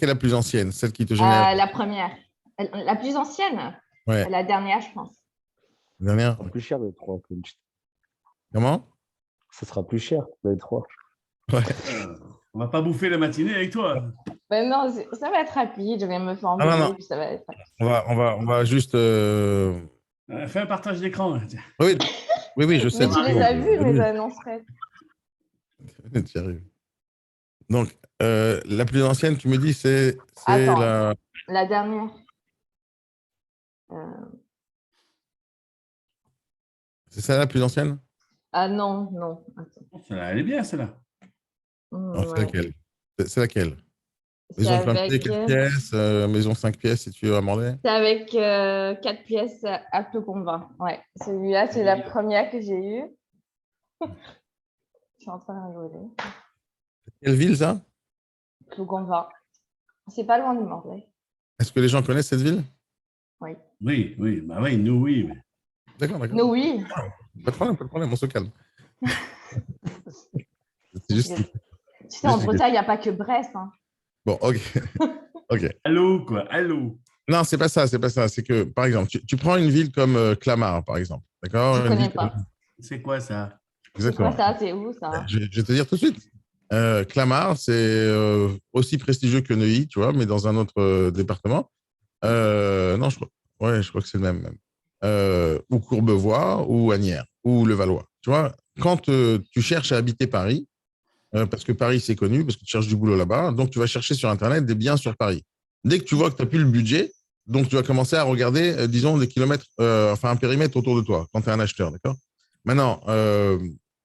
Quelle est la plus ancienne? Celle qui te génère? La première. La plus ancienne? Ouais. La dernière, je pense. La dernière? Ça sera plus cher les trois. Comment? Ça sera plus cher les trois. Ouais. On va pas bouffer la matinée avec toi. Ben non, ça va être rapide. Je vais me faire Ah, non, embêter, non. puis ça va être rapide. On va juste. Fais un partage d'écran. Oui, oui, je sais. Mais tu les as vus, mes annonces faites. Tu y arrives. Donc, la plus ancienne, tu me dis, c'est Attends, la dernière. C'est ça la plus ancienne? Ah non, non. Attends. Elle est bien, celle-là. Non, c'est Ouais. laquelle? C'est laquelle? C'est Maison plein de avec, 4 pièces, maison 5 pièces, si tu veux amender? c'est avec 4 pièces à Clocomba. Ouais, celui-là, c'est la première que j'ai eue. Je suis en train de rigoler. Quelle ville, ça? Clocomba. C'est pas loin de Morlaix. Est-ce que les gens connaissent cette ville? Oui. Oui, oui. Bah oui, nous, oui. D'accord, d'accord. Nous, oui. Pas de problème, on se calme. C'est juste... Tu sais, en Bretagne, il n'y a pas que Brest. Hein. Bon, ok. Ok. Allô, quoi. Allô. Non, c'est pas ça, c'est pas ça. C'est que, par exemple, tu prends une ville comme Clamart, par exemple. D'accord? Je ne connais pas. C'est quoi ça? Exactement. C'est quoi ça? C'est où ça? Je vais te dire tout de suite. Clamart, c'est aussi prestigieux que Neuilly, tu vois, mais dans un autre département. Non, je crois que c'est le même. Ou Courbevoie, ou Asnières, ou Levallois. Tu vois, quand tu cherches à habiter Paris, parce que Paris, c'est connu, parce que tu cherches du boulot là-bas, donc tu vas chercher sur Internet des biens sur Paris. Dès que tu vois que tu n'as plus le budget, donc tu vas commencer à regarder, disons, des kilomètres, enfin un périmètre autour de toi, quand tu es un acheteur, d'accord? Maintenant,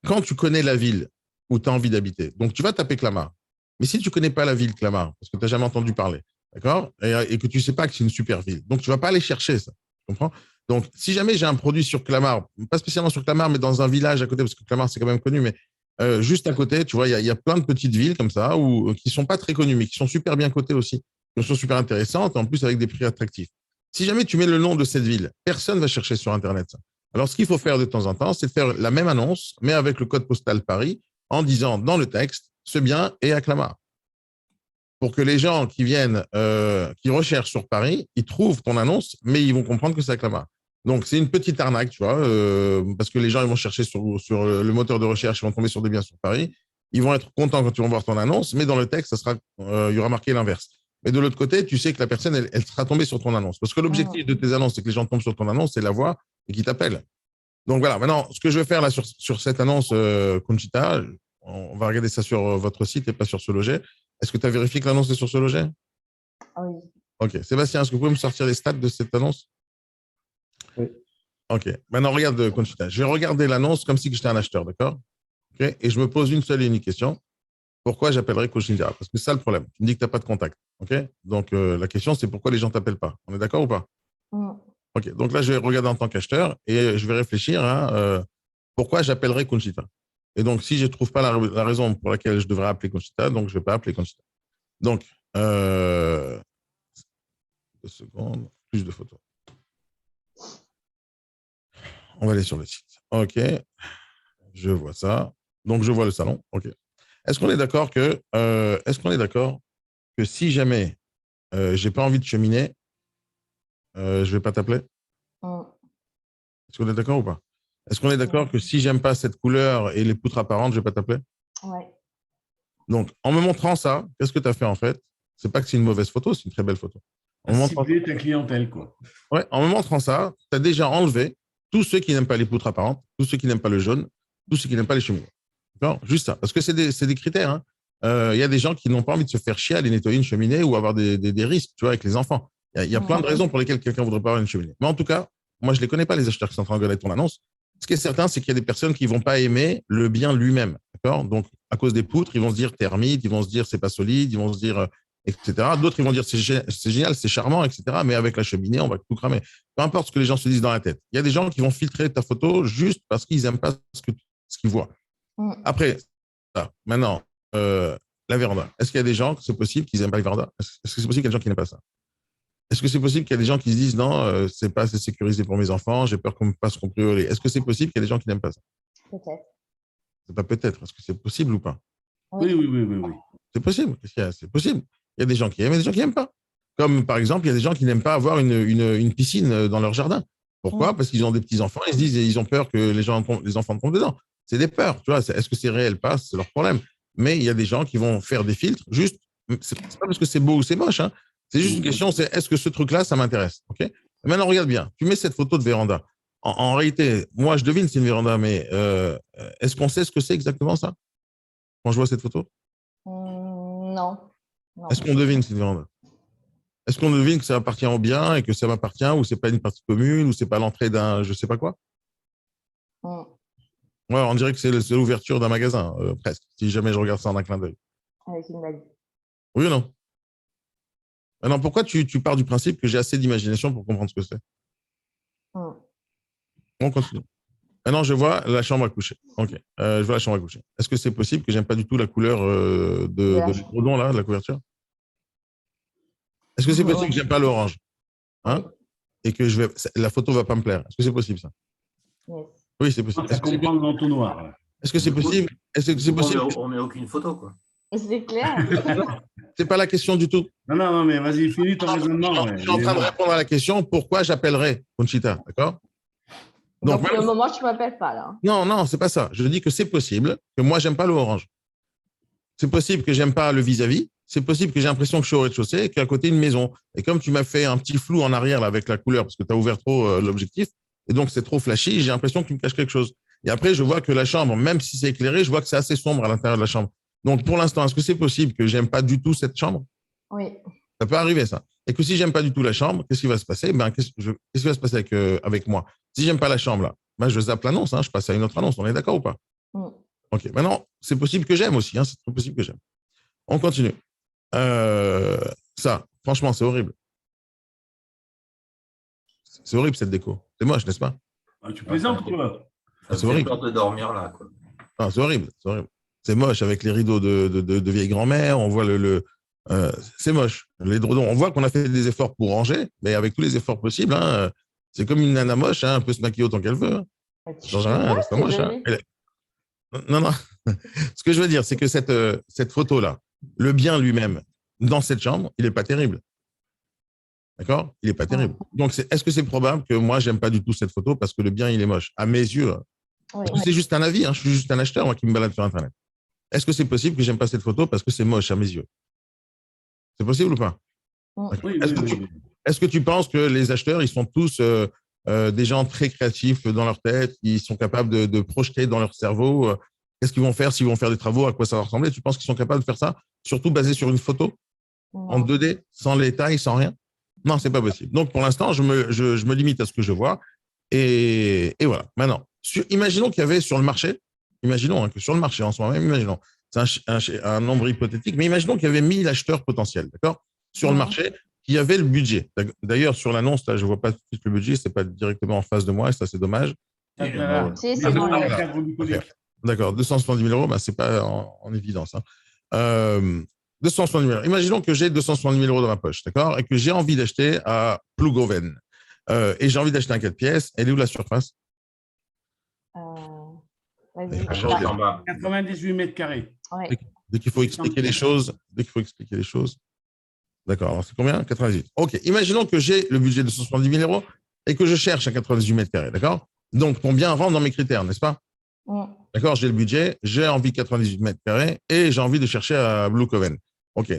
quand tu connais la ville où tu as envie d'habiter, donc tu vas taper Clamart. Mais si tu ne connais pas la ville Clamart, parce que tu n'as jamais entendu parler, d'accord? Et que tu ne sais pas que c'est une super ville, donc tu ne vas pas aller chercher ça, tu comprends? Donc, si jamais j'ai un produit sur Clamart, pas spécialement sur Clamart, mais dans un village à côté, parce que Clamart, c'est quand même connu, mais juste à côté, tu vois, il y a plein de petites villes comme ça qui ne sont pas très connues, mais qui sont super bien cotées aussi, qui sont super intéressantes, en plus avec des prix attractifs. Si jamais tu mets le nom de cette ville, personne ne va chercher sur Internet ça. Alors, ce qu'il faut faire de temps en temps, c'est de faire la même annonce, mais avec le code postal Paris, en disant dans le texte, ce bien est à Clamart. Pour que les gens qui viennent, qui recherchent sur Paris, ils trouvent ton annonce, mais ils vont comprendre que c'est à Clamart. Donc, c'est une petite arnaque, tu vois, parce que les gens ils vont chercher sur le moteur de recherche, ils vont tomber sur des biens sur Paris. Ils vont être contents quand ils vont voir ton annonce, mais dans le texte, il y aura marqué l'inverse. Mais de l'autre côté, tu sais que la personne, elle sera tombée sur ton annonce. Parce que l'objectif de tes annonces, c'est que les gens tombent sur ton annonce, c'est la voix et qu'ils t'appellent. Donc voilà, maintenant, ce que je vais faire là sur cette annonce, Conchita, on va regarder ça sur votre site et pas sur ce loger. Est-ce que tu as vérifié que l'annonce est sur ce loger? Oui. Ok. Sébastien, est-ce que vous pouvez me sortir les stats de cette annonce? Oui. Ok. Maintenant, regarde, Conchita. Je vais regarder l'annonce comme si j'étais un acheteur, d'accord? Okay. Et je me pose une seule et unique question. Pourquoi j'appellerais Conchita? Parce que c'est ça le problème. Tu me dis que tu n'as pas de contact. Ok. Donc, la question, c'est pourquoi les gens ne t'appellent pas. On est d'accord ou pas? Ok. Donc là, je vais regarder en tant qu'acheteur et je vais réfléchir à pourquoi j'appellerais Conchita. Et donc, si je ne trouve pas la raison pour laquelle je devrais appeler Conchita, donc je ne vais pas appeler Conchita. Donc, 2 secondes, plus de photos. On va aller sur le site. OK. Je vois ça. Donc, je vois le salon. OK. Est-ce qu'on est d'accord que si jamais je n'ai pas envie de cheminée, je ne vais pas t'appeler? Est-ce qu'on est d'accord ou pas? Est-ce qu'on est d'accord que si j'aime pas cette couleur et les poutres apparentes, je ne vais pas t'appeler? Ouais. Donc, en me montrant ça, qu'est-ce que tu as fait en fait? C'est pas que c'est une mauvaise photo, c'est une très belle photo. Cibler ta clientèle, quoi. Ouais, en me montrant ça, tu as déjà enlevé tous ceux qui n'aiment pas les poutres apparentes, tous ceux qui n'aiment pas le jaune, tous ceux qui n'aiment pas les cheminées. D'accord? Juste ça. Parce que c'est des critères. Hein. Il y a des gens qui n'ont pas envie de se faire chier à aller nettoyer une cheminée ou avoir des risques, tu vois, avec les enfants. Il y a plein de raisons pour lesquelles quelqu'un ne voudrait pas avoir une cheminée. Mais en tout cas, moi, je ne les connais pas, les acheteurs qui sont en train de regarder ton annonce. Ce qui est certain, c'est qu'il y a des personnes qui ne vont pas aimer le bien lui-même. D'accord? Donc, à cause des poutres, ils vont se dire thermite, ils vont se dire c'est pas solide, ils vont se dire etc. D'autres, ils vont dire c'est génial, c'est charmant, etc. Mais avec la cheminée, on va tout cramer. Peu importe ce que les gens se disent dans la tête. Il y a des gens qui vont filtrer ta photo juste parce qu'ils n'aiment pas ce qu'ils voient. Après, maintenant, la véranda. Est-ce qu'il y a des gens, c'est possible qu'ils n'aiment pas la véranda? Est-ce que c'est possible qu'il y a des gens qui n'aiment pas ça? Est-ce que c'est possible qu'il y a des gens qui se disent non, c'est pas assez sécurisé pour mes enfants, j'ai peur qu'on me fasse cambrioler? Est-ce que c'est possible qu'il y a des gens qui n'aiment pas ça? Peut-être. C'est pas peut-être. Est-ce que c'est possible ou pas? Oui. C'est possible. C'est possible. Il y a des gens qui aiment et des gens qui n'aiment pas. Comme par exemple, il y a des gens qui n'aiment pas avoir une piscine dans leur jardin. Pourquoi? Parce qu'ils ont des petits-enfants, ils se disent, ils ont peur que les enfants tombent dedans. C'est des peurs, tu vois. Est-ce que c'est réel? Pas, c'est leur problème. Mais il y a des gens qui vont faire des filtres, juste, c'est pas parce que c'est beau ou c'est moche, hein. C'est juste une question, c'est est-ce que ce truc-là, ça m'intéresse? OK? Maintenant, regarde bien. Tu mets cette photo de véranda. En réalité, moi, je devine c'est une véranda, mais est-ce qu'on sait ce que c'est exactement ça? Quand je vois cette photo? Non. Non. Est-ce qu'on devine c'est une véranda? Est-ce qu'on devine que ça appartient au bien et que ça m'appartient ou c'est pas une partie commune ou c'est pas l'entrée d'un je sais pas quoi? Mm. Ouais, on dirait que c'est l'ouverture d'un magasin, presque, si jamais je regarde ça en un clin d'œil. Avec une bague. Oui ou non? Alors, pourquoi tu pars du principe que j'ai assez d'imagination pour comprendre ce que c'est? Mm. On continue. Maintenant, je vois la chambre à coucher. OK. Je vois la chambre à coucher. Est-ce que c'est possible que j'aime pas du tout la couleur de l'édredon, là, de la couverture? Est-ce que c'est possible que j'aime pas l'orange? Hein? Et que la photo va pas me plaire? Est-ce que c'est possible, ça? Yes. Oui, c'est possible. Ça comprend l'entonnoir. Là. Est-ce que c'est possible? Est-ce que c'est possible? On met aucune photo, quoi. C'est clair. C'est pas la question du tout. Non, mais vas-y, finis ton raisonnement. Je suis en train de répondre à la question pourquoi j'appellerais Conchita, d'accord? Donc, pour le moment, tu ne m'appelles pas, là. Non, c'est pas ça. Je dis que c'est possible que moi, j'aime pas l'orange. C'est possible que j'aime pas le vis-à-vis. C'est possible que j'ai l'impression que je suis au rez-de-chaussée et qu'à côté, une maison. Et comme tu m'as fait un petit flou en arrière là, avec la couleur, parce que tu as ouvert trop l'objectif, et donc c'est trop flashy, j'ai l'impression que tu me caches quelque chose. Et après, je vois que la chambre, même si c'est éclairé, je vois que c'est assez sombre à l'intérieur de la chambre. Donc, pour l'instant, est-ce que c'est possible que j'aime pas du tout cette chambre? Oui. Ça peut arriver, ça. Et que si j'aime pas du tout la chambre, qu'est-ce qui va se passer? Qu'est-ce qui va se passer avec moi? Si j'aime pas la chambre, là, je zappe l'annonce, hein, je passe à une autre annonce. On est d'accord ou pas? OK. Maintenant, c'est possible que j'aime aussi. Hein, c'est possible que j'aime. On continue. Ça, franchement, c'est horrible. C'est horrible, cette déco. C'est moche, n'est-ce pas? Tu plaisantes, toi? C'est horrible. Peur de dormir là, quoi. Non, c'est horrible. C'est horrible. C'est moche avec les rideaux de vieille grand-mère. On voit c'est moche. L'édredon, on voit qu'on a fait des efforts pour ranger, mais avec tous les efforts possibles, hein, c'est comme une nana moche, hein, elle peut se maquiller autant qu'elle veut. Hein. C'est moche. Hein. Non. Ce que je veux dire, c'est que cette photo-là, le bien lui-même, dans cette chambre, il n'est pas terrible. D'accord? Il n'est pas terrible. Donc, est-ce que c'est probable que moi, j'aime pas du tout cette photo parce que le bien, il est moche? À mes yeux. Oui. C'est juste un avis. Hein, je suis juste un acheteur, moi, qui me balade sur Internet. Est-ce que c'est possible que j'aime pas cette photo parce que c'est moche à mes yeux? C'est possible ou pas? Oui. Est-ce que tu penses que les acheteurs, ils sont tous des gens très créatifs dans leur tête, ils sont capables de projeter dans leur cerveau qu'est-ce qu'ils vont faire, s'ils vont faire des travaux, à quoi ça va ressembler? Tu penses qu'ils sont capables de faire ça, surtout basé sur une photo en 2D, sans les tailles, sans rien? Non, c'est pas possible. Donc, pour l'instant, je me limite à ce que je vois. Et voilà. Maintenant, imaginons qu'il y avait sur le marché, imaginons que sur le marché en ce moment même, imaginons, c'est un nombre hypothétique, mais imaginons qu'il y avait 1000 acheteurs potentiels, d'accord, sur le marché, qui avaient le budget. D'ailleurs, sur l'annonce, là, je ne vois pas tout de suite le budget, ce n'est pas directement en face de moi, et ça, c'est dommage. D'accord, 270 000 €, ce n'est pas en évidence. Hein. 270 000 €. Imaginons que j'ai 270 000 € dans ma poche, d'accord, et que j'ai envie d'acheter à Plougoven. Et j'ai envie d'acheter un 4 pièces. Elle est où la surface? 98 mètres carrés. Ouais. Dès qu'il faut expliquer les choses. D'accord, alors c'est combien? 98. OK, imaginons que j'ai le budget de 170 000 € et que je cherche à 98 mètres carrés, d'accord? Donc, ton bien rentre dans mes critères, n'est-ce pas? D'accord, j'ai le budget, j'ai envie de 98 mètres carrés et j'ai envie de chercher à Blue Coven. OK.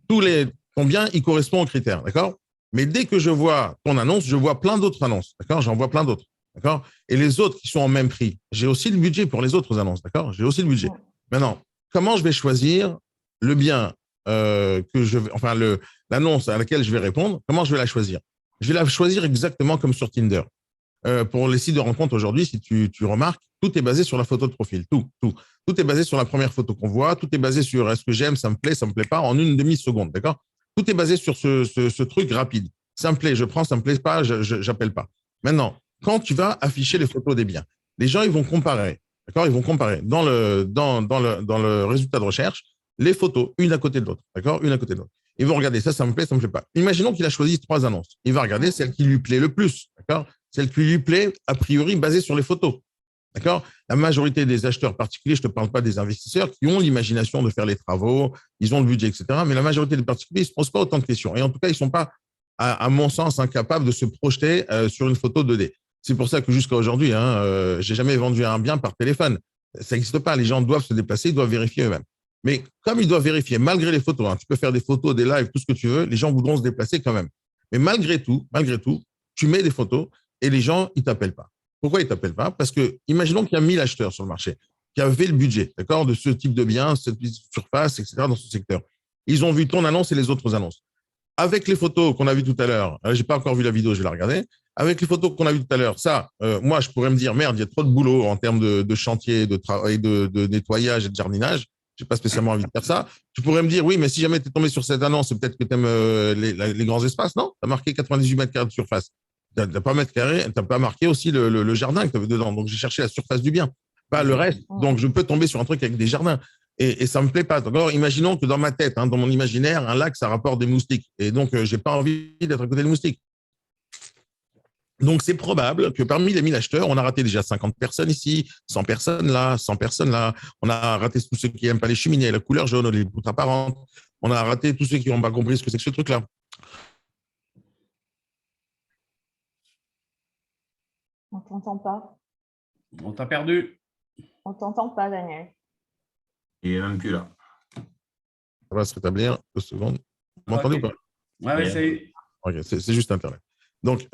Ton bien, il correspond aux critères, d'accord? Mais dès que je vois ton annonce, je vois plein d'autres annonces, d'accord? J'en vois plein d'autres, d'accord? Et les autres qui sont au même prix, j'ai aussi le budget pour les autres annonces, d'accord? J'ai aussi le budget. Maintenant, comment je vais choisir le bien l'annonce à laquelle je vais répondre? Comment je vais la choisir? Je vais la choisir exactement comme sur Tinder. Pour les sites de rencontres aujourd'hui, si tu remarques, tout est basé sur la photo de profil. Tout est basé sur la première photo qu'on voit. Tout est basé sur est-ce que j'aime, ça me plaît pas, en une demi-seconde, d'accord? Tout est basé sur ce truc rapide. Ça me plaît, je prends, ça me plaît pas, j'appelle pas. Maintenant, quand tu vas afficher les photos des biens, les gens, ils vont comparer, d'accord? Ils vont comparer dans le résultat de recherche les photos, une à côté de l'autre, d'accord? Une à côté de l'autre. Ils vont regarder ça me plaît, ça me plaît pas. Imaginons qu'il a choisi 3 annonces. Il va regarder celle qui lui plaît le plus, d'accord? Celle qui lui plaît, a priori, basée sur les photos. D'accord? La majorité des acheteurs particuliers, je ne te parle pas des investisseurs qui ont l'imagination de faire les travaux, ils ont le budget, etc. Mais la majorité des particuliers, ils ne se posent pas autant de questions. Et en tout cas, ils ne sont pas, à mon sens, incapables de se projeter sur une photo 2D. C'est pour ça que jusqu'à aujourd'hui, je n'ai jamais vendu un bien par téléphone. Ça n'existe pas. Les gens doivent se déplacer, ils doivent vérifier eux-mêmes. Mais comme ils doivent vérifier, malgré les photos, tu peux faire des photos, des lives, tout ce que tu veux, les gens voudront se déplacer quand même. Mais malgré tout, tu mets des photos et les gens, ils ne t'appellent pas. Pourquoi ils ne t'appellent pas? Parce que, imaginons qu'il y a 1000 acheteurs sur le marché qui avaient le budget, d'accord, de ce type de bien, cette surface, etc., dans ce secteur. Ils ont vu ton annonce et les autres annonces. Avec les photos qu'on a vues tout à l'heure, je n'ai pas encore vu la vidéo, je vais la regarder. Avec les photos qu'on a vues tout à l'heure, ça, moi, je pourrais me dire, merde, il y a trop de boulot en termes de chantier, de travail, de nettoyage et de jardinage. Je n'ai pas spécialement envie de faire ça. Tu pourrais me dire, oui, mais si jamais tu es tombé sur cette annonce, c'est peut-être que tu aimes les grands espaces. Non, tu as marqué 98 mètres carrés de surface. Tu n'as pas mètre carré, tu n'as pas marqué aussi le jardin que tu avais dedans. Donc, j'ai cherché la surface du bien, pas le reste. Donc, je peux tomber sur un truc avec des jardins. Et ça ne me plaît pas. Alors, imaginons que dans ma tête, dans mon imaginaire, un lac, ça rapporte des moustiques. Et donc, je n'ai pas envie d'être à côté des moustiques. Donc, c'est probable que parmi les 1000 acheteurs, on a raté déjà 50 personnes ici, 100 personnes là, 100 personnes là. On a raté tous ceux qui n'aiment pas les cheminées, la couleur jaune, les poutres apparentes. On a raté tous ceux qui n'ont pas compris ce que c'est que ce truc-là. On t'entend pas. On t'a perdu. On t'entend pas, Daniel. Il n'est même plus là. Ça va se rétablir. 2 secondes. Vous m'entendez ou pas? Ouais, ça y est. Ok, c'est juste Internet. Donc,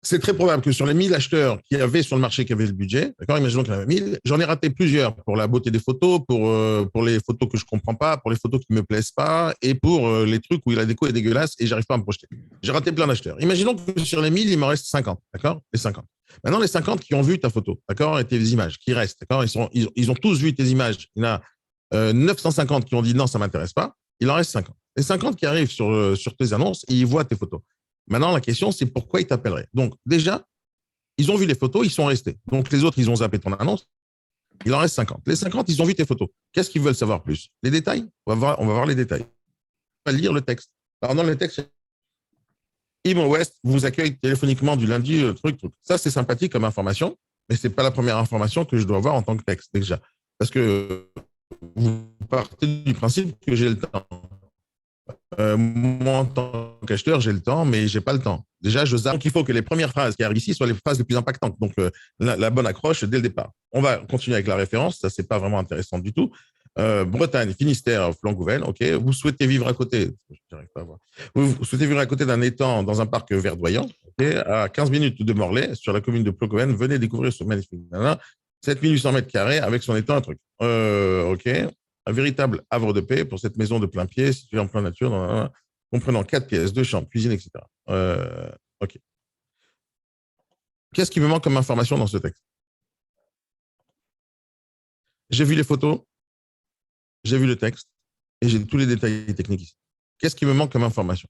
c'est très probable que sur les 1000 acheteurs qui avaient sur le marché, qui avaient le budget, d'accord, imaginons qu'il y en avait 1000, j'en ai raté plusieurs pour la beauté des photos, pour les photos que je ne comprends pas, pour les photos qui ne me plaisent pas et pour les trucs où la déco est dégueulasse et je n'arrive pas à me projeter. J'ai raté plein d'acheteurs. Imaginons que sur les 1000, il m'en reste 50, d'accord? Les 50. Maintenant, les 50 qui ont vu ta photo, d'accord, et tes images, qui restent, d'accord, ils ont tous vu tes images. Il y en a 950 qui ont dit non, ça ne m'intéresse pas. Il en reste 50. Les 50 qui arrivent sur tes annonces et ils voient tes photos. Maintenant, la question, c'est pourquoi ils t'appelleraient. Donc, déjà, ils ont vu les photos, ils sont restés. Donc, les autres, ils ont zappé ton annonce. Il en reste 50. Les 50, ils ont vu tes photos. Qu'est-ce qu'ils veulent savoir plus? Les détails? On va voir les détails. On va lire le texte. Alors, dans le texte, Imo West vous accueille téléphoniquement du lundi, truc. Ça, c'est sympathique comme information, mais ce n'est pas la première information que je dois avoir en tant que texte, déjà. Parce que vous partez du principe que j'ai le temps. Moi, en tant qu'acheteur, j'ai le temps, mais je n'ai pas le temps. Déjà, je zappe. Donc, il faut que les premières phrases qui arrivent ici soient les phrases les plus impactantes. Donc, la bonne accroche dès le départ. On va continuer avec la référence. Ça, ce n'est pas vraiment intéressant du tout. Bretagne, Finistère, Flanc-Gouvel. OK. Vous souhaitez vivre à côté. J'arrive pas à voir. Vous souhaitez vivre à côté d'un étang dans un parc verdoyant. Okay, à 15 minutes de Morlaix, sur la commune de Flanc-Gouvel. Venez découvrir ce magnifique 7800 mètres carrés avec son étang, un truc. OK. Un véritable havre de paix pour cette maison de plein pied située en plein nature, comprenant 4 pièces, 2 chambres, cuisine, etc. OK. Qu'est-ce qui me manque comme information dans ce texte? J'ai vu les photos, j'ai vu le texte et j'ai tous les détails techniques ici. Qu'est-ce qui me manque comme information?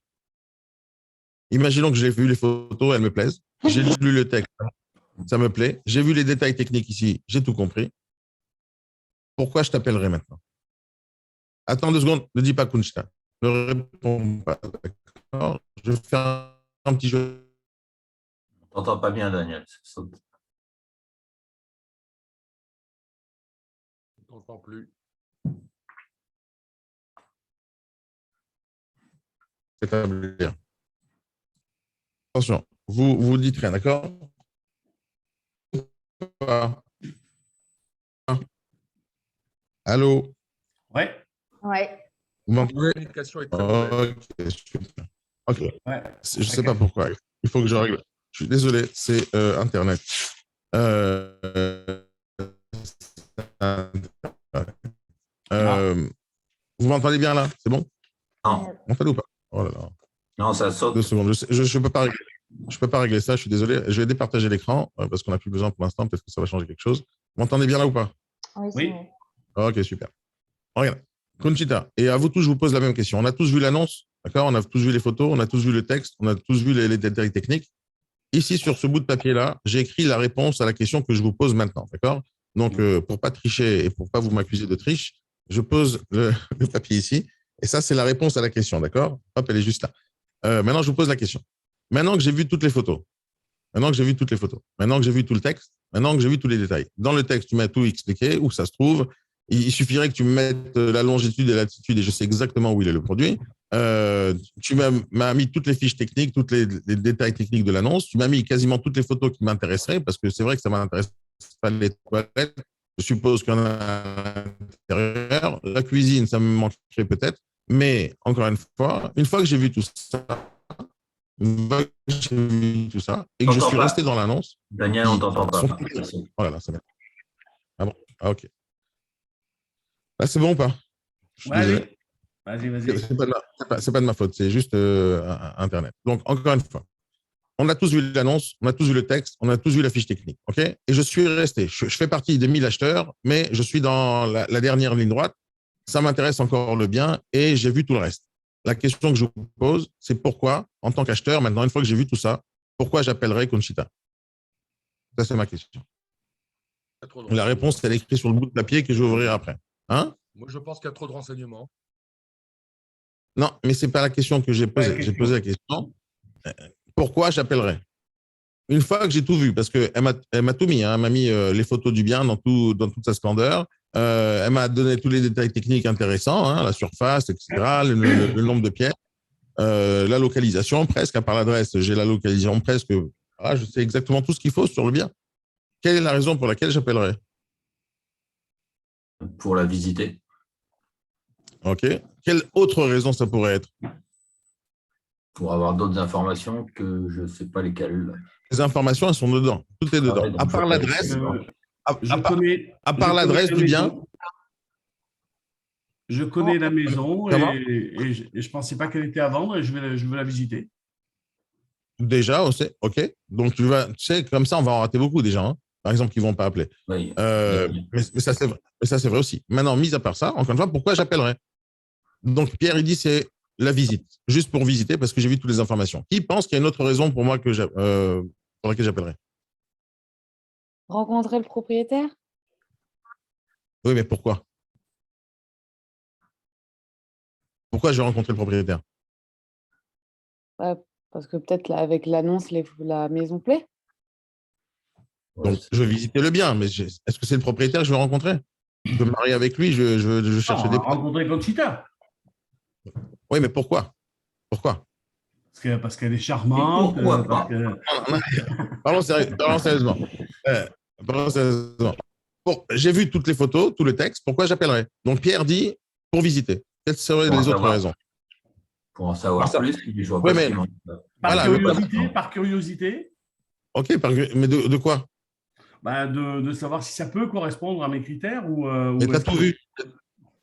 Imaginons que j'ai vu les photos, elles me plaisent. J'ai lu le texte, ça me plaît. J'ai vu les détails techniques ici, j'ai tout compris. Pourquoi je t'appellerai maintenant? Attends 2 secondes, ne dis pas Kunsta. Ne réponds pas. D'accord? Je vais faire un petit jeu. On t'entend pas bien, Daniel. Ça saute. Je ne t'entends plus. Établir. Attention, vous dites rien, d'accord? Allô? Ouais. Ouais. Vous m'entendez? Ok, super. Ok. Ouais. Je ne sais pas pourquoi. Il faut que je règle. Je suis désolé, c'est Internet. Vous m'entendez bien là? C'est bon? Non, Vous m'entendez ou pas? Oh là là. non, ça saute. 2 secondes. Je peux pas régler. Je peux pas régler ça, je suis désolé. Je vais départager l'écran parce qu'on n'a plus besoin pour l'instant. Peut-être que ça va changer quelque chose. Vous m'entendez bien là ou pas? Oui, c'est Oui. mieux. Ok, super. Regarde. Conchita, et à vous tous, je vous pose la même question. On a tous vu l'annonce, d'accord? On a tous vu les photos, on a tous vu le texte, on a tous vu les détails techniques. Ici, sur ce bout de papier-là, j'ai écrit la réponse à la question que je vous pose maintenant, d'accord? Donc, pour pas tricher et pour pas vous m'accuser de triche, je pose le papier ici. Et ça, c'est la réponse à la question, d'accord? Hop, elle est juste là. Maintenant, je vous pose la question. Maintenant que j'ai vu toutes les photos, maintenant que j'ai vu toutes les photos, maintenant que j'ai vu tout le texte, maintenant que j'ai vu tous les détails. Dans le texte, tu m'as tout expliqué, où ça se trouve. Il suffirait que tu me mettes la longitude et la latitude et je sais exactement où il est le produit. Tu m'as mis toutes les fiches techniques, tous les détails techniques de l'annonce. Tu m'as mis quasiment toutes les photos qui m'intéresseraient parce que c'est vrai que ça m'intéresse pas les toilettes. Je suppose qu'il y en a à l'intérieur. La cuisine, ça me manquerait peut-être. Mais encore une fois que j'ai vu tout ça, une fois que j'ai vu tout ça et que je T'entends suis pas. resté dans l'annonce. Daniel, on t'entend pas. Oh là là, c'est bien. Ah bon? Ah, ok. Là, c'est bon ou pas? Je suis désolé. Vas-y. C'est pas de ma faute, c'est juste Internet. Donc, encore une fois, on a tous vu l'annonce, on a tous vu le texte, on a tous vu la fiche technique. OK? Et je suis resté. Je fais partie des 1000 acheteurs, mais je suis dans la dernière ligne droite. Ça m'intéresse encore le bien et j'ai vu tout le reste. La question que je vous pose, c'est pourquoi, en tant qu'acheteur, maintenant, une fois que j'ai vu tout ça, pourquoi j'appellerais Conchita? Ça, c'est ma question. La réponse, elle est écrite sur le bout de papier que je vais ouvrir après. Hein? Moi, je pense qu'il y a trop de renseignements. Non, mais ce n'est pas la question que j'ai posée. J'ai posé la question, pourquoi j'appellerais? Une fois que j'ai tout vu, parce qu'elle m'a tout mis, hein, elle m'a mis les photos du bien dans toute sa splendeur, elle m'a donné tous les détails techniques intéressants, hein, la surface, etc., le nombre de pièces, la localisation presque, à part l'adresse, j'ai la localisation presque, je sais exactement tout ce qu'il faut sur le bien. Quelle est la raison pour laquelle j'appellerais? Pour la visiter. OK. Quelle autre raison ça pourrait être? Pour avoir d'autres informations que je ne sais pas lesquelles. Les informations, elles sont dedans. Tout est dedans. Ouais, donc à part l'adresse, à part l'adresse du bien. Je connais la maison Comment? et je ne pensais pas qu'elle était à vendre et je veux la visiter. Déjà, OK. Donc, tu sais, comme ça, on va en rater beaucoup déjà. Hein. Par exemple, qui ne vont pas appeler. Oui. Mais ça, c'est vrai. Mais ça, c'est vrai aussi. Maintenant, mis à part ça, encore une fois, pourquoi j'appellerais? Donc, Pierre, il dit c'est la visite. Juste pour visiter parce que j'ai vu toutes les informations. Qui pense qu'il y a une autre raison pour moi pour laquelle j'appellerais? Rencontrer le propriétaire? Oui, mais pourquoi? Pourquoi je vais rencontrer le propriétaire? Parce que peut-être avec l'annonce, la maison plaît. Donc, je vais visiter le bien, mais est-ce que c'est le propriétaire que je vais rencontrer? Je veux me marier avec lui, je cherche des preuves. Rencontrer Conchita. Oui, mais pourquoi? Pourquoi? Parce qu'elle est charmante. Parlons sérieusement. Parlons sérieusement. Bon, j'ai vu toutes les photos, tout le texte. Pourquoi j'appellerais? Donc, Pierre dit pour visiter. Quelles seraient les autres raisons? Pour en savoir plus, je vois Oui, pas mais... ce qu'il manque. Par curiosité. OK, mais de quoi? De savoir si ça peut correspondre à mes critères ou. Mais tu as tout vu.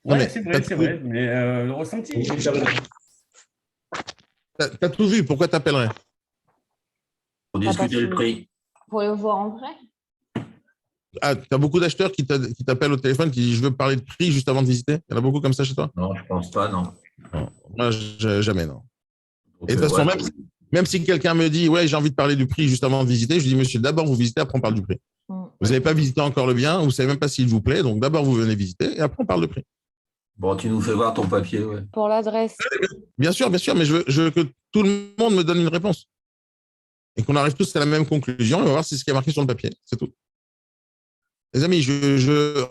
Oui, c'est vrai. Mais le ressenti. Tu as tout vu. Pourquoi tu appellerais? Pour discuter le prix. Pour le voir en vrai. Ah, tu as beaucoup d'acheteurs qui t'appellent au téléphone, qui disent je veux parler de prix juste avant de visiter. Il y en a beaucoup comme ça chez toi? Non, je pense pas, non. Non. Moi, jamais, non. Donc, Et de toute façon, même si quelqu'un me dit ouais, j'ai envie de parler du prix juste avant de visiter, je dis monsieur, d'abord vous visitez, après on parle du prix. Vous n'avez pas visité encore le bien, vous ne savez même pas s'il vous plaît, donc d'abord vous venez visiter et après on parle de prix. Bon, tu nous fais voir ton papier, ouais. Pour l'adresse. Bien sûr, mais je veux que tout le monde me donne une réponse. Et qu'on arrive tous à la même conclusion et on va voir si c'est ce qui est marqué sur le papier. C'est tout. Les amis,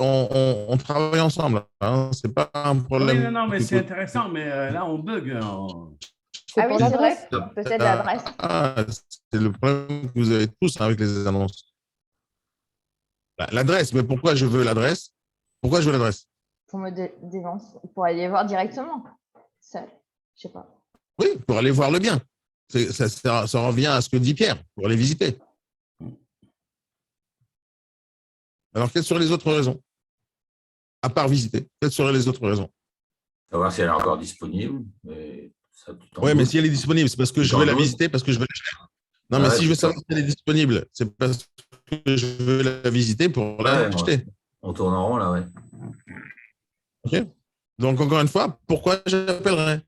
on travaille ensemble. Hein. Ce n'est pas un problème. Oui, non, mais c'est intéressant, mais là, on bug. Ah oui, c'est vrai, peut-être l'adresse. C'est le problème que vous avez tous avec les annonces. L'adresse, mais pourquoi je veux l'adresse? Pourquoi je veux l'adresse? Pour aller voir directement. Seul, je sais pas. Oui, pour aller voir le bien. Ça revient à ce que dit Pierre, pour aller visiter. Alors, quelles seraient les autres raisons? À part visiter, quelles seraient les autres raisons? Savoir si elle est encore disponible. Oui, mais si elle est disponible, c'est parce que je veux la visiter, parce que je veux l'acheter. Non, mais si je veux savoir si elle est disponible, c'est parce que je veux la visiter pour l'acheter. On tourne en rond, là, ouais. OK. Donc, encore une fois, pourquoi j'appellerais?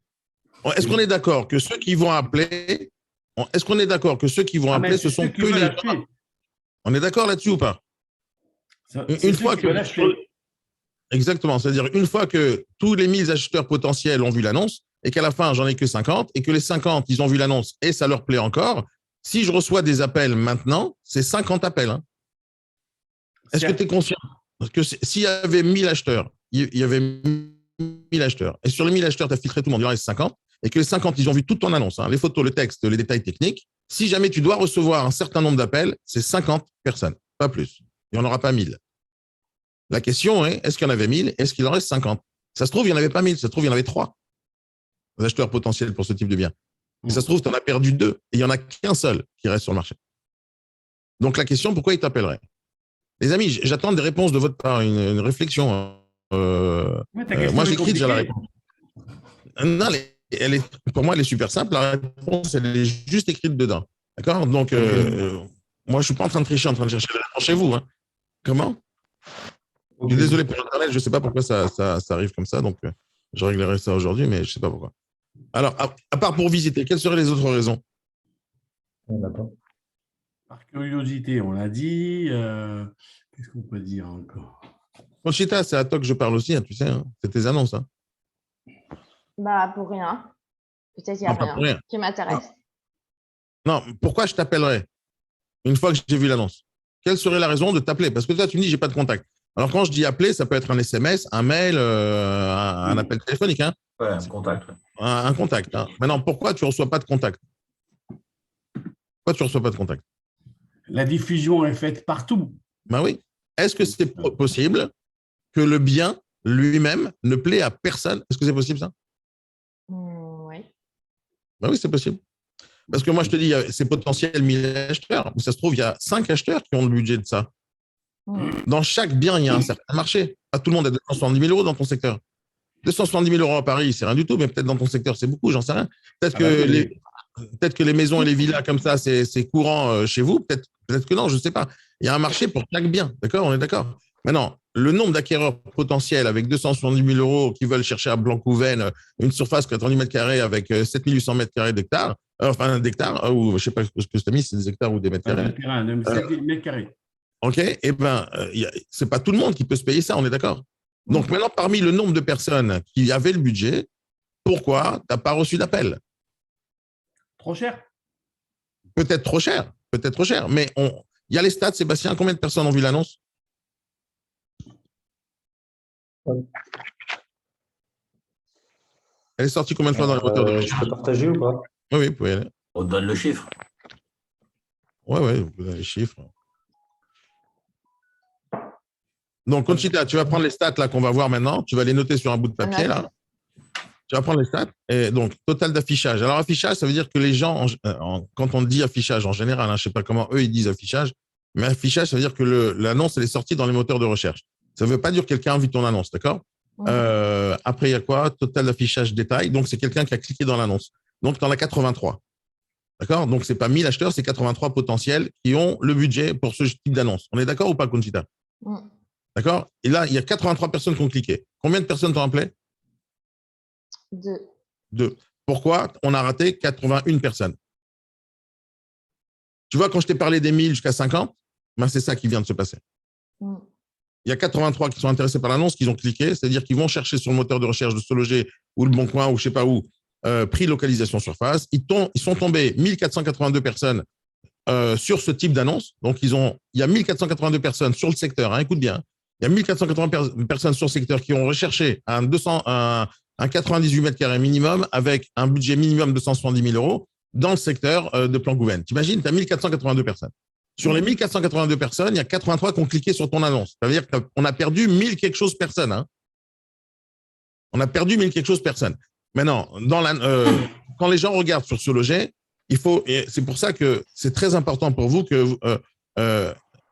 Est-ce qu'on est d'accord que ceux qui vont appeler, ce sont que les gens? On est d'accord là-dessus ou pas? Une fois que... Exactement. C'est-à-dire, une fois que tous les 1000 acheteurs potentiels ont vu l'annonce et qu'à la fin, j'en ai que 50 et que les 50, ils ont vu l'annonce et ça leur plaît encore, Si je reçois des appels maintenant, c'est 50 appels. Hein. Est-ce que tu es conscient que s'il y avait 1000 acheteurs, il y avait 1000 acheteurs, et sur les 1000 acheteurs, tu as filtré tout le monde, il y en a 50, et que les 50, ils ont vu toute ton annonce, hein, les photos, le texte, les détails techniques. Si jamais tu dois recevoir un certain nombre d'appels, c'est 50 personnes, pas plus. Il n'y en aura pas 1000. La question est, est-ce qu'il y en avait 1000? Est-ce qu'il en reste 50? Ça se trouve, il n'y en avait pas 1000, ça se trouve, il y en avait 3 acheteurs potentiels pour ce type de bien. Et ça se trouve, tu en as perdu 2, et il n'y en a qu'un seul qui reste sur le marché. Donc la question, pourquoi ils t'appelleraient? Les amis, j'attends des réponses de votre part, une réflexion. Moi, j'écris déjà la réponse. Non, pour moi, elle est super simple. La réponse, elle est juste écrite dedans. D'accord? Donc, moi, je ne suis pas en train de tricher, en train de chercher la réponse chez vous. Hein. Comment? Je suis désolé pour Internet, je ne sais pas pourquoi ça arrive comme ça. Donc, je réglerai ça aujourd'hui, mais je ne sais pas pourquoi. Alors, à part pour visiter, quelles seraient les autres raisons? Par curiosité, on l'a dit. Qu'est-ce qu'on peut dire encore? Conchita, c'est à toi que je parle aussi, hein, tu sais. Hein. C'est tes annonces. Hein. Bah, pour rien. Peut-être qu'il n'y a rien qui m'intéresse. Non, pourquoi je t'appellerais une fois que j'ai vu l'annonce? Quelle serait la raison de t'appeler? Parce que toi, tu me dis, j'ai pas de contact. Alors, quand je dis appeler, ça peut être un SMS, un mail, un appel téléphonique. Hein. Ouais, un contact. Un contact. Hein. Maintenant, pourquoi tu ne reçois pas de contact? Pourquoi tu ne reçois pas de contact? La diffusion est faite partout. Ben oui. Est-ce que c'est possible que le bien lui-même ne plaît à personne? Est-ce que c'est possible, ça? Oui. Ben oui, c'est possible. Parce que moi, je te dis, c'est potentiel 1000 acheteurs. Ça se trouve, il y a 5 acheteurs qui ont le budget de ça. Dans chaque bien, il y a un certain marché. Pas tout le monde a 270 000 € dans ton secteur. 270 000 € à Paris, c'est rien du tout, mais peut-être dans ton secteur, c'est beaucoup, j'en sais rien. Peut-être que les maisons et les villas comme ça, c'est courant chez vous. Peut-être que non, je ne sais pas. Il y a un marché pour chaque bien, d'accord? On est d'accord. Maintenant, le nombre d'acquéreurs potentiels avec 270 000 € qui veulent chercher à Blanc-Couvennes une surface 90 mètres carrés avec 7 800 mètres carrés d'hectares, d'hectares, ou je ne sais pas ce que tu as mis, c'est des hectares ou des mètres carrés. 7 mètres carrés. OK, eh bien, ce n'est pas tout le monde qui peut se payer ça, on est d'accord. Donc maintenant, parmi le nombre de personnes qui avaient le budget, pourquoi tu n'as pas reçu d'appel? Trop cher. Peut-être trop cher, mais il y a les stats, Sébastien, combien de personnes ont vu l'annonce? Elle est sortie combien de fois dans les moteurs de recherche? Je peux partager ou pas? Oui, vous pouvez y aller. On te donne le chiffre. Oui, vous avez les chiffres. Donc, Conchita, tu vas prendre les stats là qu'on va voir maintenant. Tu vas les noter sur un bout de papier là. Tu vas prendre les stats. Et donc, total d'affichage. Alors, affichage, ça veut dire que les gens, quand on dit affichage en général, je ne sais pas comment eux, ils disent affichage, mais affichage, ça veut dire que l'annonce, elle est sortie dans les moteurs de recherche. Ça ne veut pas dire que quelqu'un a vu ton annonce, d'accord? Après, il y a quoi? Total d'affichage détail. Donc, c'est quelqu'un qui a cliqué dans l'annonce. Donc, tu en as 83. D'accord? Donc, ce n'est pas 1000 acheteurs, c'est 83 potentiels qui ont le budget pour ce type d'annonce. On est d'accord ou pas, Conchita? D'accord? Et là, il y a 83 personnes qui ont cliqué. Combien de personnes t'ont appelé? 2. Pourquoi on a raté 81 personnes? Tu vois, quand je t'ai parlé des 1000 jusqu'à 50, ben c'est ça qui vient de se passer. Il y a 83 qui sont intéressés par l'annonce, qui ont cliqué, c'est-à-dire qu'ils vont chercher sur le moteur de recherche de SeLoger ou Le Bon Coin ou je ne sais pas où, prix localisation surface. Ils sont tombés 1482 personnes sur ce type d'annonce. Donc, il y a 1482 personnes sur le secteur, hein, écoute bien. Il y a 1480 personnes sur le secteur qui ont recherché un 98 mètres carrés minimum avec un budget minimum de 170 000 € dans le secteur de Blanc-Couvennes. T'imagines, tu as 1482 personnes. Sur les 1482 personnes, il y a 83 qui ont cliqué sur ton annonce. Ça veut dire qu'on a perdu 1000 quelque chose personnes. Hein. On a perdu 1000 quelque chose personnes. Maintenant, quand les gens regardent sur SeLoger, c'est pour ça que c'est très important pour vous que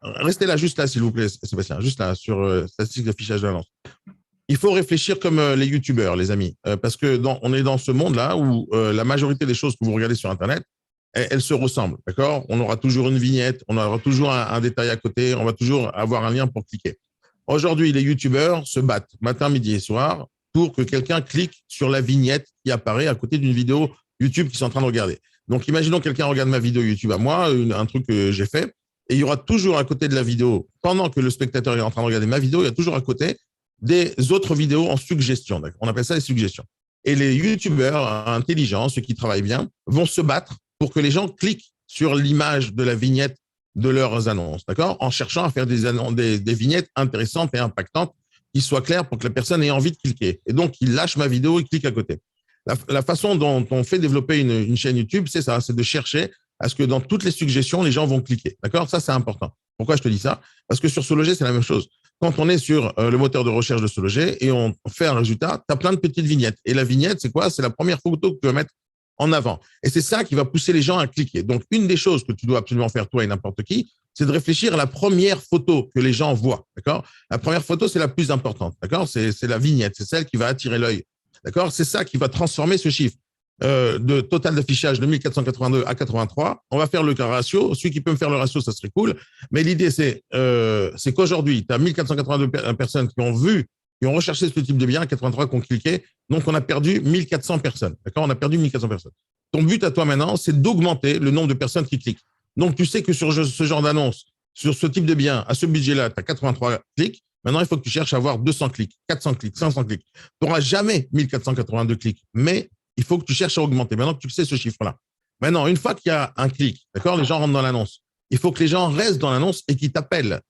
restez là, juste là, s'il vous plaît, Sébastien, juste là, sur statistique d'affichage de l'annonce. Il faut réfléchir comme les youtubeurs, les amis, parce que on est dans ce monde-là où la majorité des choses que vous regardez sur Internet, elles se ressemblent, d'accord? On aura toujours une vignette, on aura toujours un détail à côté, on va toujours avoir un lien pour cliquer. Aujourd'hui, les youtubeurs se battent matin, midi et soir pour que quelqu'un clique sur la vignette qui apparaît à côté d'une vidéo YouTube qu'ils sont en train de regarder. Donc, imaginons que quelqu'un regarde ma vidéo YouTube à moi, un truc que j'ai fait, et il y aura toujours à côté de la vidéo, pendant que le spectateur est en train de regarder ma vidéo, il y a toujours à côté des autres vidéos en suggestion. On appelle ça les suggestions. Et les youtubeurs intelligents, ceux qui travaillent bien, vont se battre pour que les gens cliquent sur l'image de la vignette de leurs annonces, d'accord? En cherchant à faire des vignettes intéressantes et impactantes qui soient claires pour que la personne ait envie de cliquer. Et donc, il lâche ma vidéo et clique à côté. La façon dont on fait développer une chaîne YouTube, c'est ça, c'est de chercher à ce que dans toutes les suggestions, les gens vont cliquer, d'accord? Ça, c'est important. Pourquoi je te dis ça? Parce que sur SoLoger, c'est la même chose. Quand on est sur le moteur de recherche de SoLoger et on fait un résultat, tu as plein de petites vignettes. Et la vignette, c'est quoi? C'est la première photo que tu vas mettre en avant. Et c'est ça qui va pousser les gens à cliquer. Donc, une des choses que tu dois absolument faire, toi et n'importe qui, c'est de réfléchir à la première photo que les gens voient, d'accord? La première photo, c'est la plus importante, d'accord? C'est la vignette, c'est celle qui va attirer l'œil, d'accord? C'est ça qui va transformer ce chiffre de total d'affichage de 1482 à 83. On va faire le ratio. Celui qui peut me faire le ratio, ça serait cool. Mais l'idée, c'est qu'aujourd'hui, tu as 1482 personnes qui ont vu, qui ont recherché ce type de bien, 83 qui ont cliqué. Donc, on a perdu 1400 personnes. D'accord? On a perdu 1400 personnes. Ton but à toi maintenant, c'est d'augmenter le nombre de personnes qui cliquent. Donc, tu sais que sur ce genre d'annonce, sur ce type de bien, à ce budget-là, tu as 83 clics. Maintenant, il faut que tu cherches à avoir 200 clics, 400 clics, 500 clics. Tu n'auras jamais 1482 clics, mais il faut que tu cherches à augmenter. Maintenant que tu sais ce chiffre-là. Maintenant, une fois qu'il y a un clic, d'accord, les gens rentrent dans l'annonce. Il faut que les gens restent dans l'annonce et qu'ils t'appellent.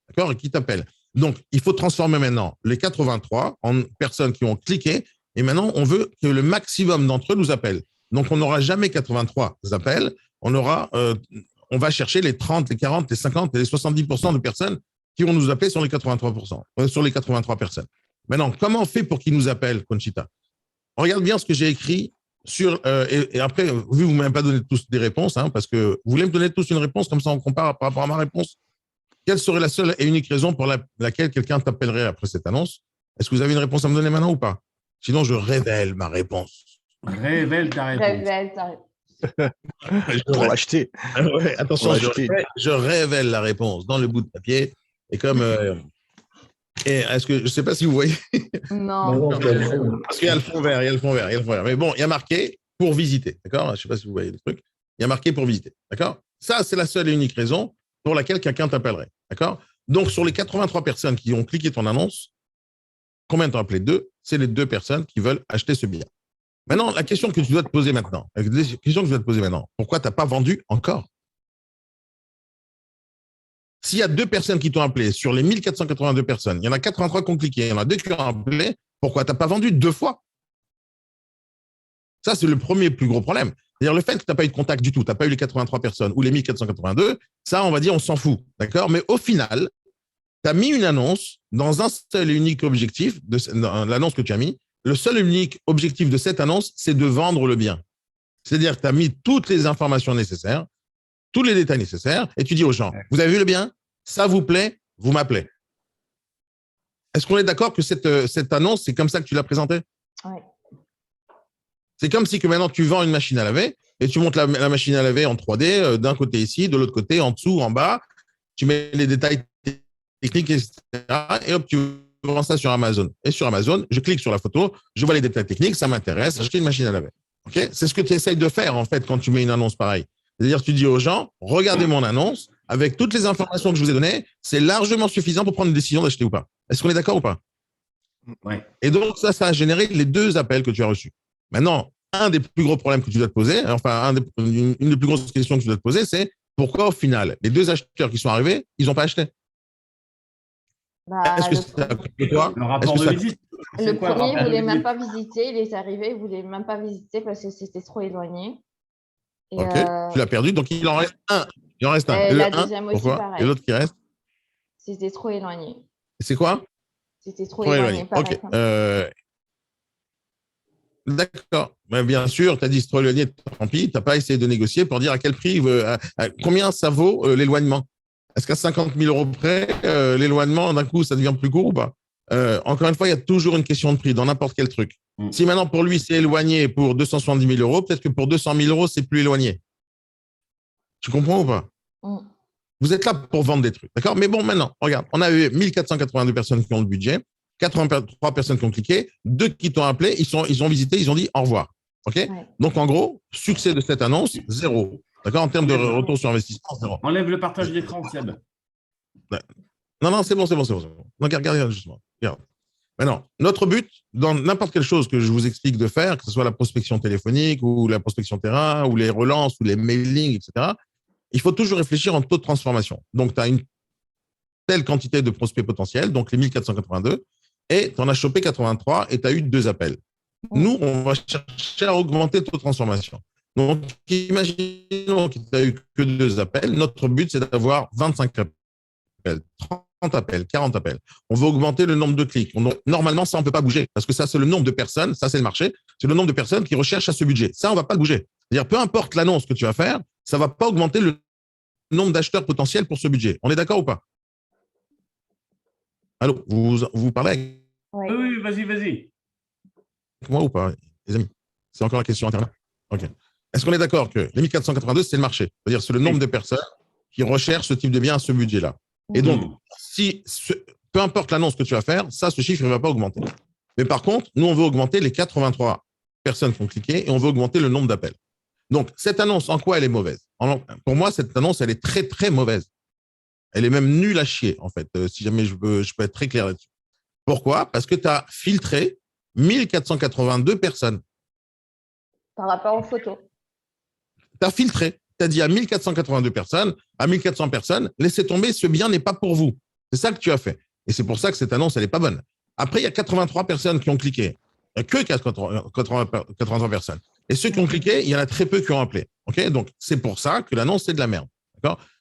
D'accord? Et qu'ils t'appellent. Donc, il faut transformer maintenant les 83 en personnes qui ont cliqué. Et maintenant, on veut que le maximum d'entre eux nous appellent. Donc, on n'aura jamais 83 appels. On va chercher les 30, les 40, les 50 et les 70% de personnes qui vont nous appeler sur les 83%, sur les 83 personnes. Maintenant, comment on fait pour qu'ils nous appellent, Conchita? Regarde bien ce que j'ai écrit sur. Et après, vu que vous ne m'avez pas donné tous des réponses, hein, parce que vous voulez me donner tous une réponse, comme ça on compare par rapport à ma réponse. Quelle serait la seule et unique raison pour laquelle quelqu'un t'appellerait après cette annonce? Est-ce que vous avez une réponse à me donner maintenant ou pas? Sinon, je révèle ma réponse. Révèle ta réponse. Révèle ta réponse. Pour l'acheter. Ouais, attention, Pour l'acheter. je révèle la réponse dans le bout de papier. Et comme. Et est-ce que je ne sais pas si vous voyez. Non. Parce qu'il y a le fond vert, il y a le fond vert, il y a le fond vert. Mais bon, il y a marqué pour visiter, d'accord? Je ne sais pas si vous voyez le truc. Il y a marqué pour visiter, d'accord? Ça, c'est la seule et unique raison pour laquelle quelqu'un t'appellerait, d'accord? Donc, sur les 83 personnes qui ont cliqué ton annonce, combien t'ont appelé? 2? C'est les 2 personnes qui veulent acheter ce bien. Maintenant, la question que tu dois te poser maintenant, pourquoi tu n'as pas vendu encore? S'il y a 2 personnes qui t'ont appelé sur les 1482 personnes, il y en a 83 qui ont cliqué, il y en a 2 qui ont appelé, pourquoi tu n'as pas vendu 2 fois? Ça, c'est le premier plus gros problème. C'est-à-dire le fait que tu n'as pas eu de contact du tout, tu n'as pas eu les 83 personnes ou les 1482, ça, on va dire, on s'en fout. D'accord? Mais au final, tu as mis une annonce dans un seul et unique objectif, dans l'annonce que tu as mis, le seul et unique objectif de cette annonce, c'est de vendre le bien. C'est-à-dire que tu as mis toutes les informations nécessaires, tous les détails nécessaires, et tu dis aux gens, vous avez vu le bien? Ça vous plaît? Vous m'appelez. Est-ce qu'on est d'accord que cette annonce, c'est comme ça que tu l'as présentée? Oui. C'est comme si que maintenant tu vends une machine à laver et tu montes la machine à laver en 3D, d'un côté ici, de l'autre côté, en dessous, en bas, tu mets les détails techniques, etc. Et hop, tu vends ça sur Amazon. Et sur Amazon, je clique sur la photo, je vois les détails techniques, ça m'intéresse, j'achète une machine à laver. Okay? C'est ce que tu essayes de faire, en fait, quand tu mets une annonce pareille. C'est-à-dire, tu dis aux gens, regardez mon annonce, avec toutes les informations que je vous ai données, c'est largement suffisant pour prendre une décision d'acheter ou pas. Est-ce qu'on est d'accord ou pas? Oui. Et donc, ça a généré les 2 appels que tu as reçus. Maintenant, un des plus gros problèmes que tu dois te poser, enfin, une des plus grosses questions que tu dois te poser, c'est pourquoi, au final, les 2 acheteurs qui sont arrivés, ils n'ont pas acheté? Bah, Est-ce que c'est à cause de toi? Le rapport de visite. le C'est quoi, premier, il ne rapport de voulait même visite pas visiter. Il est arrivé, il ne voulait même pas visiter parce que c'était trop éloigné. Et, Ok, tu l'as perdu, donc il en reste un. Il en reste un. Et Et le la 1, deuxième aussi, pourquoi? pareil. Et l'autre qui reste? C'était trop éloigné. C'est quoi? C'était trop Trop éloigné. éloigné. Pareil, Ok. D'accord. Mais bien sûr, tu as dit c'est trop éloigné, tant pis. Tu n'as pas essayé de négocier pour dire à quel prix, combien ça vaut l'éloignement. Est-ce qu'à 50 000 euros près, l'éloignement, d'un coup, ça devient plus court ou pas? Encore une fois, il y a toujours une question de prix dans n'importe quel truc. Si maintenant, pour lui, c'est éloigné pour 270 000 euros, peut-être que pour 200 000 euros, c'est plus éloigné. Tu comprends ou pas? Vous êtes là pour vendre des trucs, d'accord? Mais bon, maintenant, regarde, on a eu 1482 personnes qui ont le budget, 83 personnes qui ont cliqué, 2 qui t'ont appelé, ils ont visité, ils ont dit au revoir. OK? Ouais. Donc, en gros, succès de cette annonce, 0. D'accord? En termes de retour sur investissement, 0. Enlève le partage d'écran, Seb. Non, c'est bon. Donc, regarde, justement. Regarde. Maintenant, notre but, dans n'importe quelle chose que je vous explique de faire, que ce soit la prospection téléphonique ou la prospection terrain ou les relances ou les mailings, etc., il faut toujours réfléchir en taux de transformation. Donc, tu as une telle quantité de prospects potentiels, donc les 1482, et tu en as chopé 83 et tu as eu 2 appels. Nous, on va chercher à augmenter le taux de transformation. Donc, imaginons que tu n'as eu que 2 appels. Notre but, c'est d'avoir 25 appels, 30 appels, 40 appels. On veut augmenter le nombre de clics. Normalement, ça, on ne peut pas bouger parce que ça, c'est le nombre de personnes, ça, c'est le marché, c'est le nombre de personnes qui recherchent à ce budget. Ça, on ne va pas le bouger. C'est-à-dire, peu importe l'annonce que tu vas faire, ça ne va pas augmenter le nombre d'acheteurs potentiels pour ce budget. On est d'accord ou pas? Allô, vous parlez avec Oui. Oui, vas-y. moi ou pas, les amis? C'est encore la question Internet. OK. Est-ce qu'on est d'accord que les 1482, c'est le marché? C'est-à-dire, c'est le nombre de personnes qui recherchent ce type de bien à ce budget-là. Et donc, peu importe l'annonce que tu vas faire, ça, ce chiffre ne va pas augmenter. Mais par contre, nous, on veut augmenter les 83 personnes qui ont cliqué et on veut augmenter le nombre d'appels. Donc, cette annonce, en quoi elle est mauvaise? Pour moi, cette annonce, elle est très, très mauvaise. Elle est même nulle à chier, en fait, si jamais je peux être très clair là-dessus. Pourquoi? Parce que tu as filtré 1482 personnes. Par rapport aux photos. Tu as filtré. Tu as dit à 1482 personnes, à 1400 personnes, laissez tomber, ce bien n'est pas pour vous. C'est ça que tu as fait. Et c'est pour ça que cette annonce, elle n'est pas bonne. Après, il y a 83 personnes qui ont cliqué. Il n'y a que 83 personnes. Et ceux qui ont cliqué, il y en a très peu qui ont appelé. Okay, donc, c'est pour ça que l'annonce, c'est de la merde.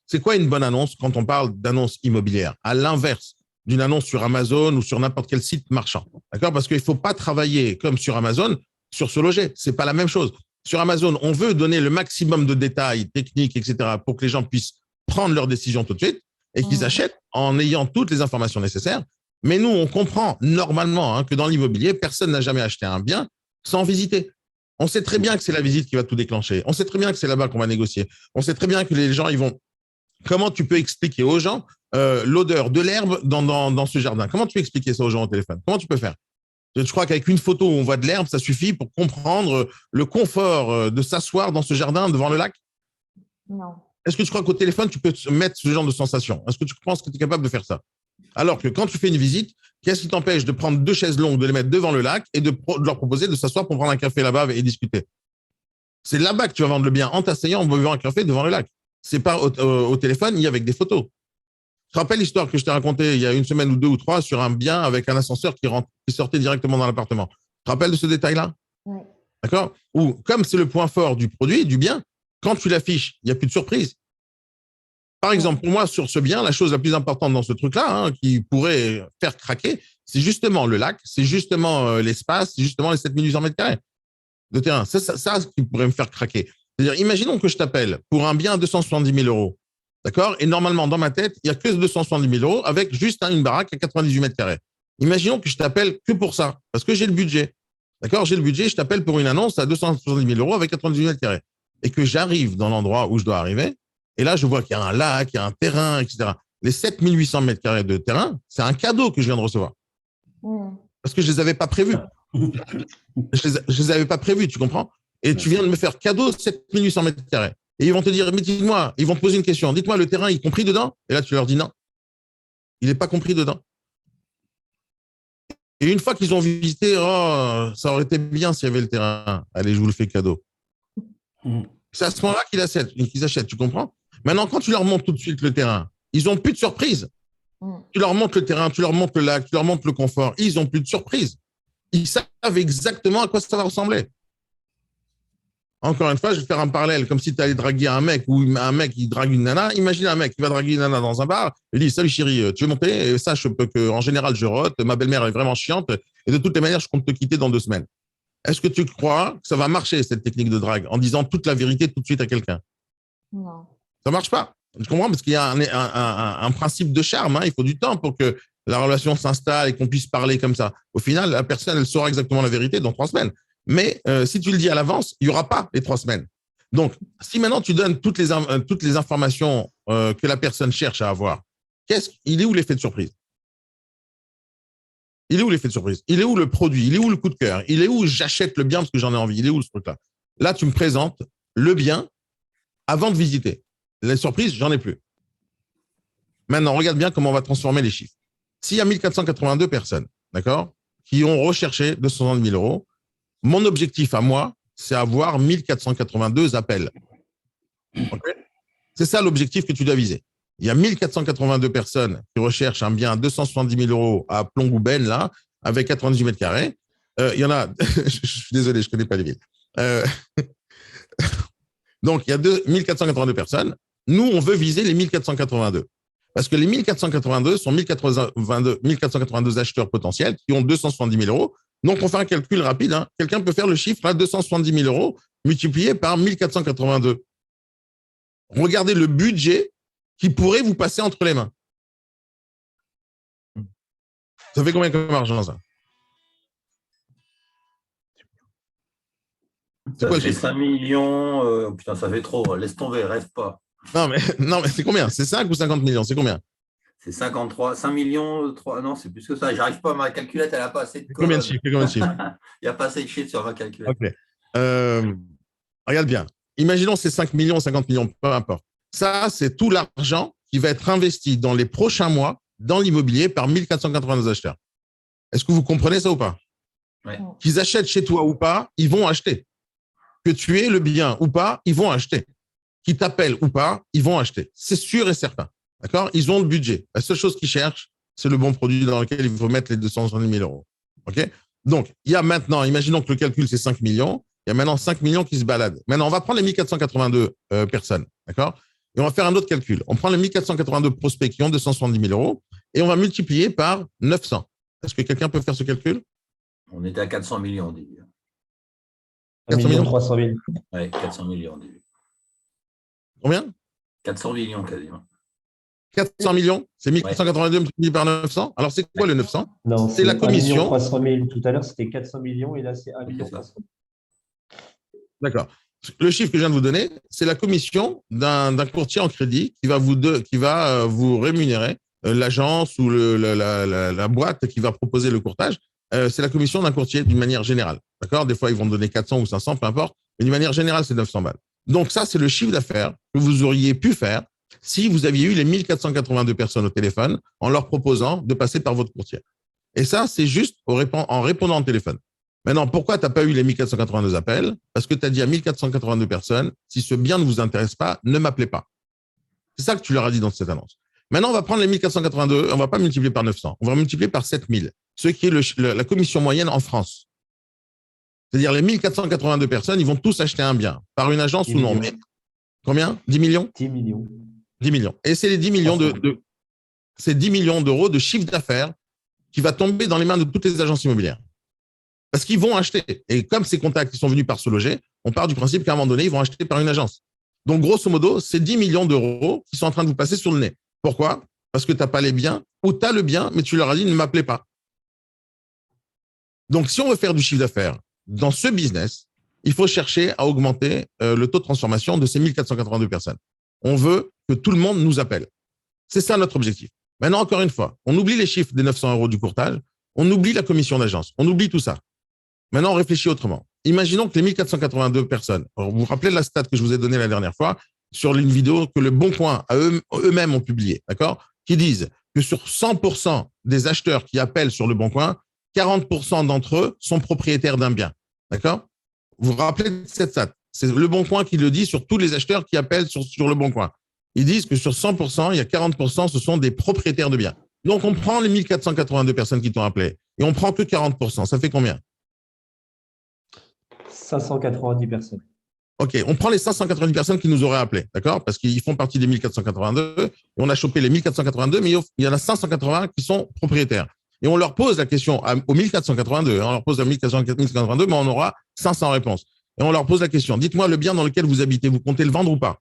C'est quoi une bonne annonce quand on parle d'annonce immobilière? À l'inverse d'une annonce sur Amazon ou sur n'importe quel site marchand. D'accord? Parce qu'il ne faut pas travailler comme sur Amazon sur se loger. Ce n'est pas la même chose. Sur Amazon, on veut donner le maximum de détails techniques, etc., pour que les gens puissent prendre leurs décisions tout de suite et qu'ils achètent en ayant toutes les informations nécessaires. Mais nous, on comprend normalement que dans l'immobilier, personne n'a jamais acheté un bien sans visiter. On sait très bien que c'est la visite qui va tout déclencher. On sait très bien que c'est là-bas qu'on va négocier. On sait très bien que les gens, ils vont… Comment tu peux expliquer aux gens l'odeur de l'herbe dans ce jardin? Comment tu peux expliquer ça aux gens au téléphone? Comment tu peux faire? Je crois qu'avec une photo où on voit de l'herbe, ça suffit pour comprendre le confort de s'asseoir dans ce jardin devant le lac? Non. Est-ce que tu crois qu'au téléphone, tu peux mettre ce genre de sensation? Est-ce que tu penses que tu es capable de faire ça? Alors que quand tu fais une visite, qu'est-ce qui t'empêche de prendre 2 chaises longues, de les mettre devant le lac et de leur proposer de s'asseoir pour prendre un café là-bas et discuter? C'est là-bas que tu vas vendre le bien, en t'asseyant, en buvant un café devant le lac. C'est pas au téléphone, ni avec des photos. Je te rappelle l'histoire que je t'ai racontée il y a 1 semaine ou 2 ou 3 sur un bien avec un ascenseur qui sortait directement dans l'appartement. Tu te rappelles de ce détail-là? Oui. D'accord? Ou comme c'est le point fort du produit, du bien, quand tu l'affiches, il n'y a plus de surprise. Par exemple, pour moi, sur ce bien, la chose la plus importante dans ce truc-là, qui pourrait faire craquer, c'est justement le lac, c'est justement l'espace, c'est justement les 7800 mètres carrés de terrain. C'est ça qui pourrait me faire craquer. C'est-à-dire, imaginons que je t'appelle pour un bien à 270 000 euros. D'accord? Et normalement, dans ma tête, il n'y a que 270 000 euros avec juste une baraque à 98 mètres carrés. Imaginons que je t'appelle que pour ça, parce que j'ai le budget. D'accord? J'ai le budget, je t'appelle pour une annonce à 270 000 euros avec 98 mètres carrés. Et que j'arrive dans l'endroit où je dois arriver. Et là, je vois qu'il y a un lac, il y a un terrain, etc. Les 7800 mètres carrés de terrain, c'est un cadeau que je viens de recevoir. Parce que je ne les avais pas prévus. Je les avais pas prévus, tu comprends? Et tu viens de me faire cadeau 7800 mètres carrés. Et ils vont te dire, mais dites-moi, ils vont te poser une question. Dites-moi, le terrain, il est compris dedans? Et là, tu leur dis non. Il n'est pas compris dedans. Et une fois qu'ils ont visité, oh, ça aurait été bien s'il y avait le terrain. Allez, je vous le fais cadeau. C'est à ce moment-là qu'ils achètent, tu comprends? Maintenant, quand tu leur montres tout de suite le terrain, ils n'ont plus de surprise. Tu leur montres le terrain, tu leur montres le lac, tu leur montres le confort. Ils n'ont plus de surprise. Ils savent exactement à quoi ça va ressembler. Encore une fois, je vais faire un parallèle, comme si tu allais draguer un mec ou un mec qui drague une nana. Imagine un mec qui va draguer une nana dans un bar. Il dit, salut chérie, tu veux monter? Et sache qu'en général, je rote, ma belle-mère est vraiment chiante et de toutes les manières, je compte te quitter dans 2 semaines. Est-ce que tu crois que ça va marcher, cette technique de drague, en disant toute la vérité tout de suite à quelqu'un? Non. Ça marche pas. Je comprends, parce qu'il y a un principe de charme. Il faut du temps pour que la relation s'installe et qu'on puisse parler comme ça. Au final, la personne, elle saura exactement la vérité dans 3 semaines. Mais si tu le dis à l'avance, il n'y aura pas les 3 semaines. Donc, si maintenant tu donnes toutes les informations que la personne cherche à avoir, il est où l'effet de surprise? Il est où l'effet de surprise? Il est où le produit? Il est où le coup de cœur? Il est où j'achète le bien parce que j'en ai envie? Il est où ce truc-là? Là, tu me présentes le bien avant de visiter. Les surprises, j'en ai plus. Maintenant, regarde bien comment on va transformer les chiffres. S'il y a 1482 personnes, d'accord, qui ont recherché 260 000 euros, mon objectif à moi, c'est avoir 1482 appels. Okay? C'est ça l'objectif que tu dois viser. Il y a 1482 personnes qui recherchent un bien à 270 000 euros à Plomb-Goubenne, là, avec 98 mètres carrés. Il y en a, je suis désolé, je ne connais pas les villes. Donc, il y a 1482 personnes. Nous, on veut viser les 1482. Parce que les 1482 sont 1482 acheteurs potentiels qui ont 270 000 euros. Donc, on fait un calcul rapide. Hein. Quelqu'un peut faire le chiffre à 270 000 euros multiplié par 1482. Regardez le budget qui pourrait vous passer entre les mains. Ça fait combien comme argent, ça? Ça fait 5 millions. Putain, ça fait trop. Laisse tomber, rêve pas. Non, mais c'est combien? C'est 5 ou 50 millions? C'est combien? C'est 53, 5 millions, 3, non, c'est plus que ça. J'arrive pas, ma calculette, elle n'a pas assez de Combien de chiffres? Combien de chiffres? Il n'y a pas assez de chiffres sur ma calculette. Ok. Regarde bien. Imaginons c'est 5 millions, 50 millions, peu importe. Ça, c'est tout l'argent qui va être investi dans les prochains mois dans l'immobilier par 1482 acheteurs. Est-ce que vous comprenez ça ou pas? Ouais. Qu'ils achètent chez toi ou pas, ils vont acheter. Que tu aies le bien ou pas, ils vont acheter. Qu'ils t'appellent ou pas, ils vont acheter. C'est sûr et certain. D'accord? Ils ont le budget. La seule chose qu'ils cherchent, c'est le bon produit dans lequel il faut mettre les 270 000 euros. OK? Donc, il y a maintenant, imaginons que le calcul, c'est 5 millions. Il y a maintenant 5 millions qui se baladent. Maintenant, on va prendre les 1482 personnes. D'accord? Et on va faire un autre calcul. On prend les 1482 prospects qui ont 270 000 euros et on va multiplier par 900. Est-ce que quelqu'un peut faire ce calcul? On était à 400 millions, on dit. 400 millions 300 000. Oui, 400 millions, on dit. Combien? 400 millions quasiment. 400 millions? C'est 1482 multiplié par 900? Alors, c'est quoi le 900? Non, C'est la commission. 300 000. Tout à l'heure, c'était 400 millions et là, c'est 1 million. D'accord. Le chiffre que je viens de vous donner, c'est la commission d'un courtier en crédit qui va vous rémunérer, l'agence ou la boîte qui va proposer le courtage. C'est la commission d'un courtier d'une manière générale. D'accord? Des fois, ils vont donner 400 ou 500, peu importe. Mais d'une manière générale, c'est 900 balles. Donc, ça, c'est le chiffre d'affaires que vous auriez pu faire si vous aviez eu les 1482 personnes au téléphone en leur proposant de passer par votre courtier. Et ça, c'est juste en répondant au téléphone. Maintenant, pourquoi tu n'as pas eu les 1482 appels? Parce que tu as dit à 1482 personnes, si ce bien ne vous intéresse pas, ne m'appelez pas. C'est ça que tu leur as dit dans cette annonce. Maintenant, on va prendre les 1482, on ne va pas multiplier par 900, on va multiplier par 7000, ce qui est la commission moyenne en France. C'est-à-dire les 1482 personnes, ils vont tous acheter un bien, par une agence ou non. Mais combien? 10 millions? 10 millions. 10 millions. Et c'est les 10 millions c'est 10 millions d'euros de chiffre d'affaires qui va tomber dans les mains de toutes les agences immobilières. Parce qu'ils vont acheter. Et comme ces contacts qui sont venus par Se Loger, on part du principe qu'à un moment donné, ils vont acheter par une agence. Donc, grosso modo, c'est 10 millions d'euros qui sont en train de vous passer sur le nez. Pourquoi? Parce que tu n'as pas les biens, ou tu as le bien, mais tu leur as dit ne m'appelez pas. Donc, si on veut faire du chiffre d'affaires dans ce business, il faut chercher à augmenter le taux de transformation de ces 1482 personnes. On veut que tout le monde nous appelle. C'est ça notre objectif. Maintenant, encore une fois, on oublie les chiffres des 900 euros du courtage, on oublie la commission d'agence, on oublie tout ça. Maintenant, on réfléchit autrement. Imaginons que les 1482 personnes, vous vous rappelez la stat que je vous ai donnée la dernière fois sur une vidéo que le Bon Coin eux-mêmes ont publiée, d'accord? Qui disent que sur 100% des acheteurs qui appellent sur le Bon Coin, 40% d'entre eux sont propriétaires d'un bien, d'accord? Vous vous rappelez de cette stat? C'est le Bon Coin qui le dit sur tous les acheteurs qui appellent sur le Bon Coin. Ils disent que sur 100%, il y a 40%, ce sont des propriétaires de biens. Donc, on prend les 1482 personnes qui t'ont appelé et on prend que 40%. Ça fait combien? 590 personnes. OK, on prend les 590 personnes qui nous auraient appelés, d'accord? Parce qu'ils font partie des 1482 et on a chopé les 1482, mais il y en a 580 qui sont propriétaires. Et on leur pose la question aux 1482, on leur pose la 1482, mais on aura 500 réponses. Et on leur pose la question, dites-moi le bien dans lequel vous habitez, vous comptez le vendre ou pas?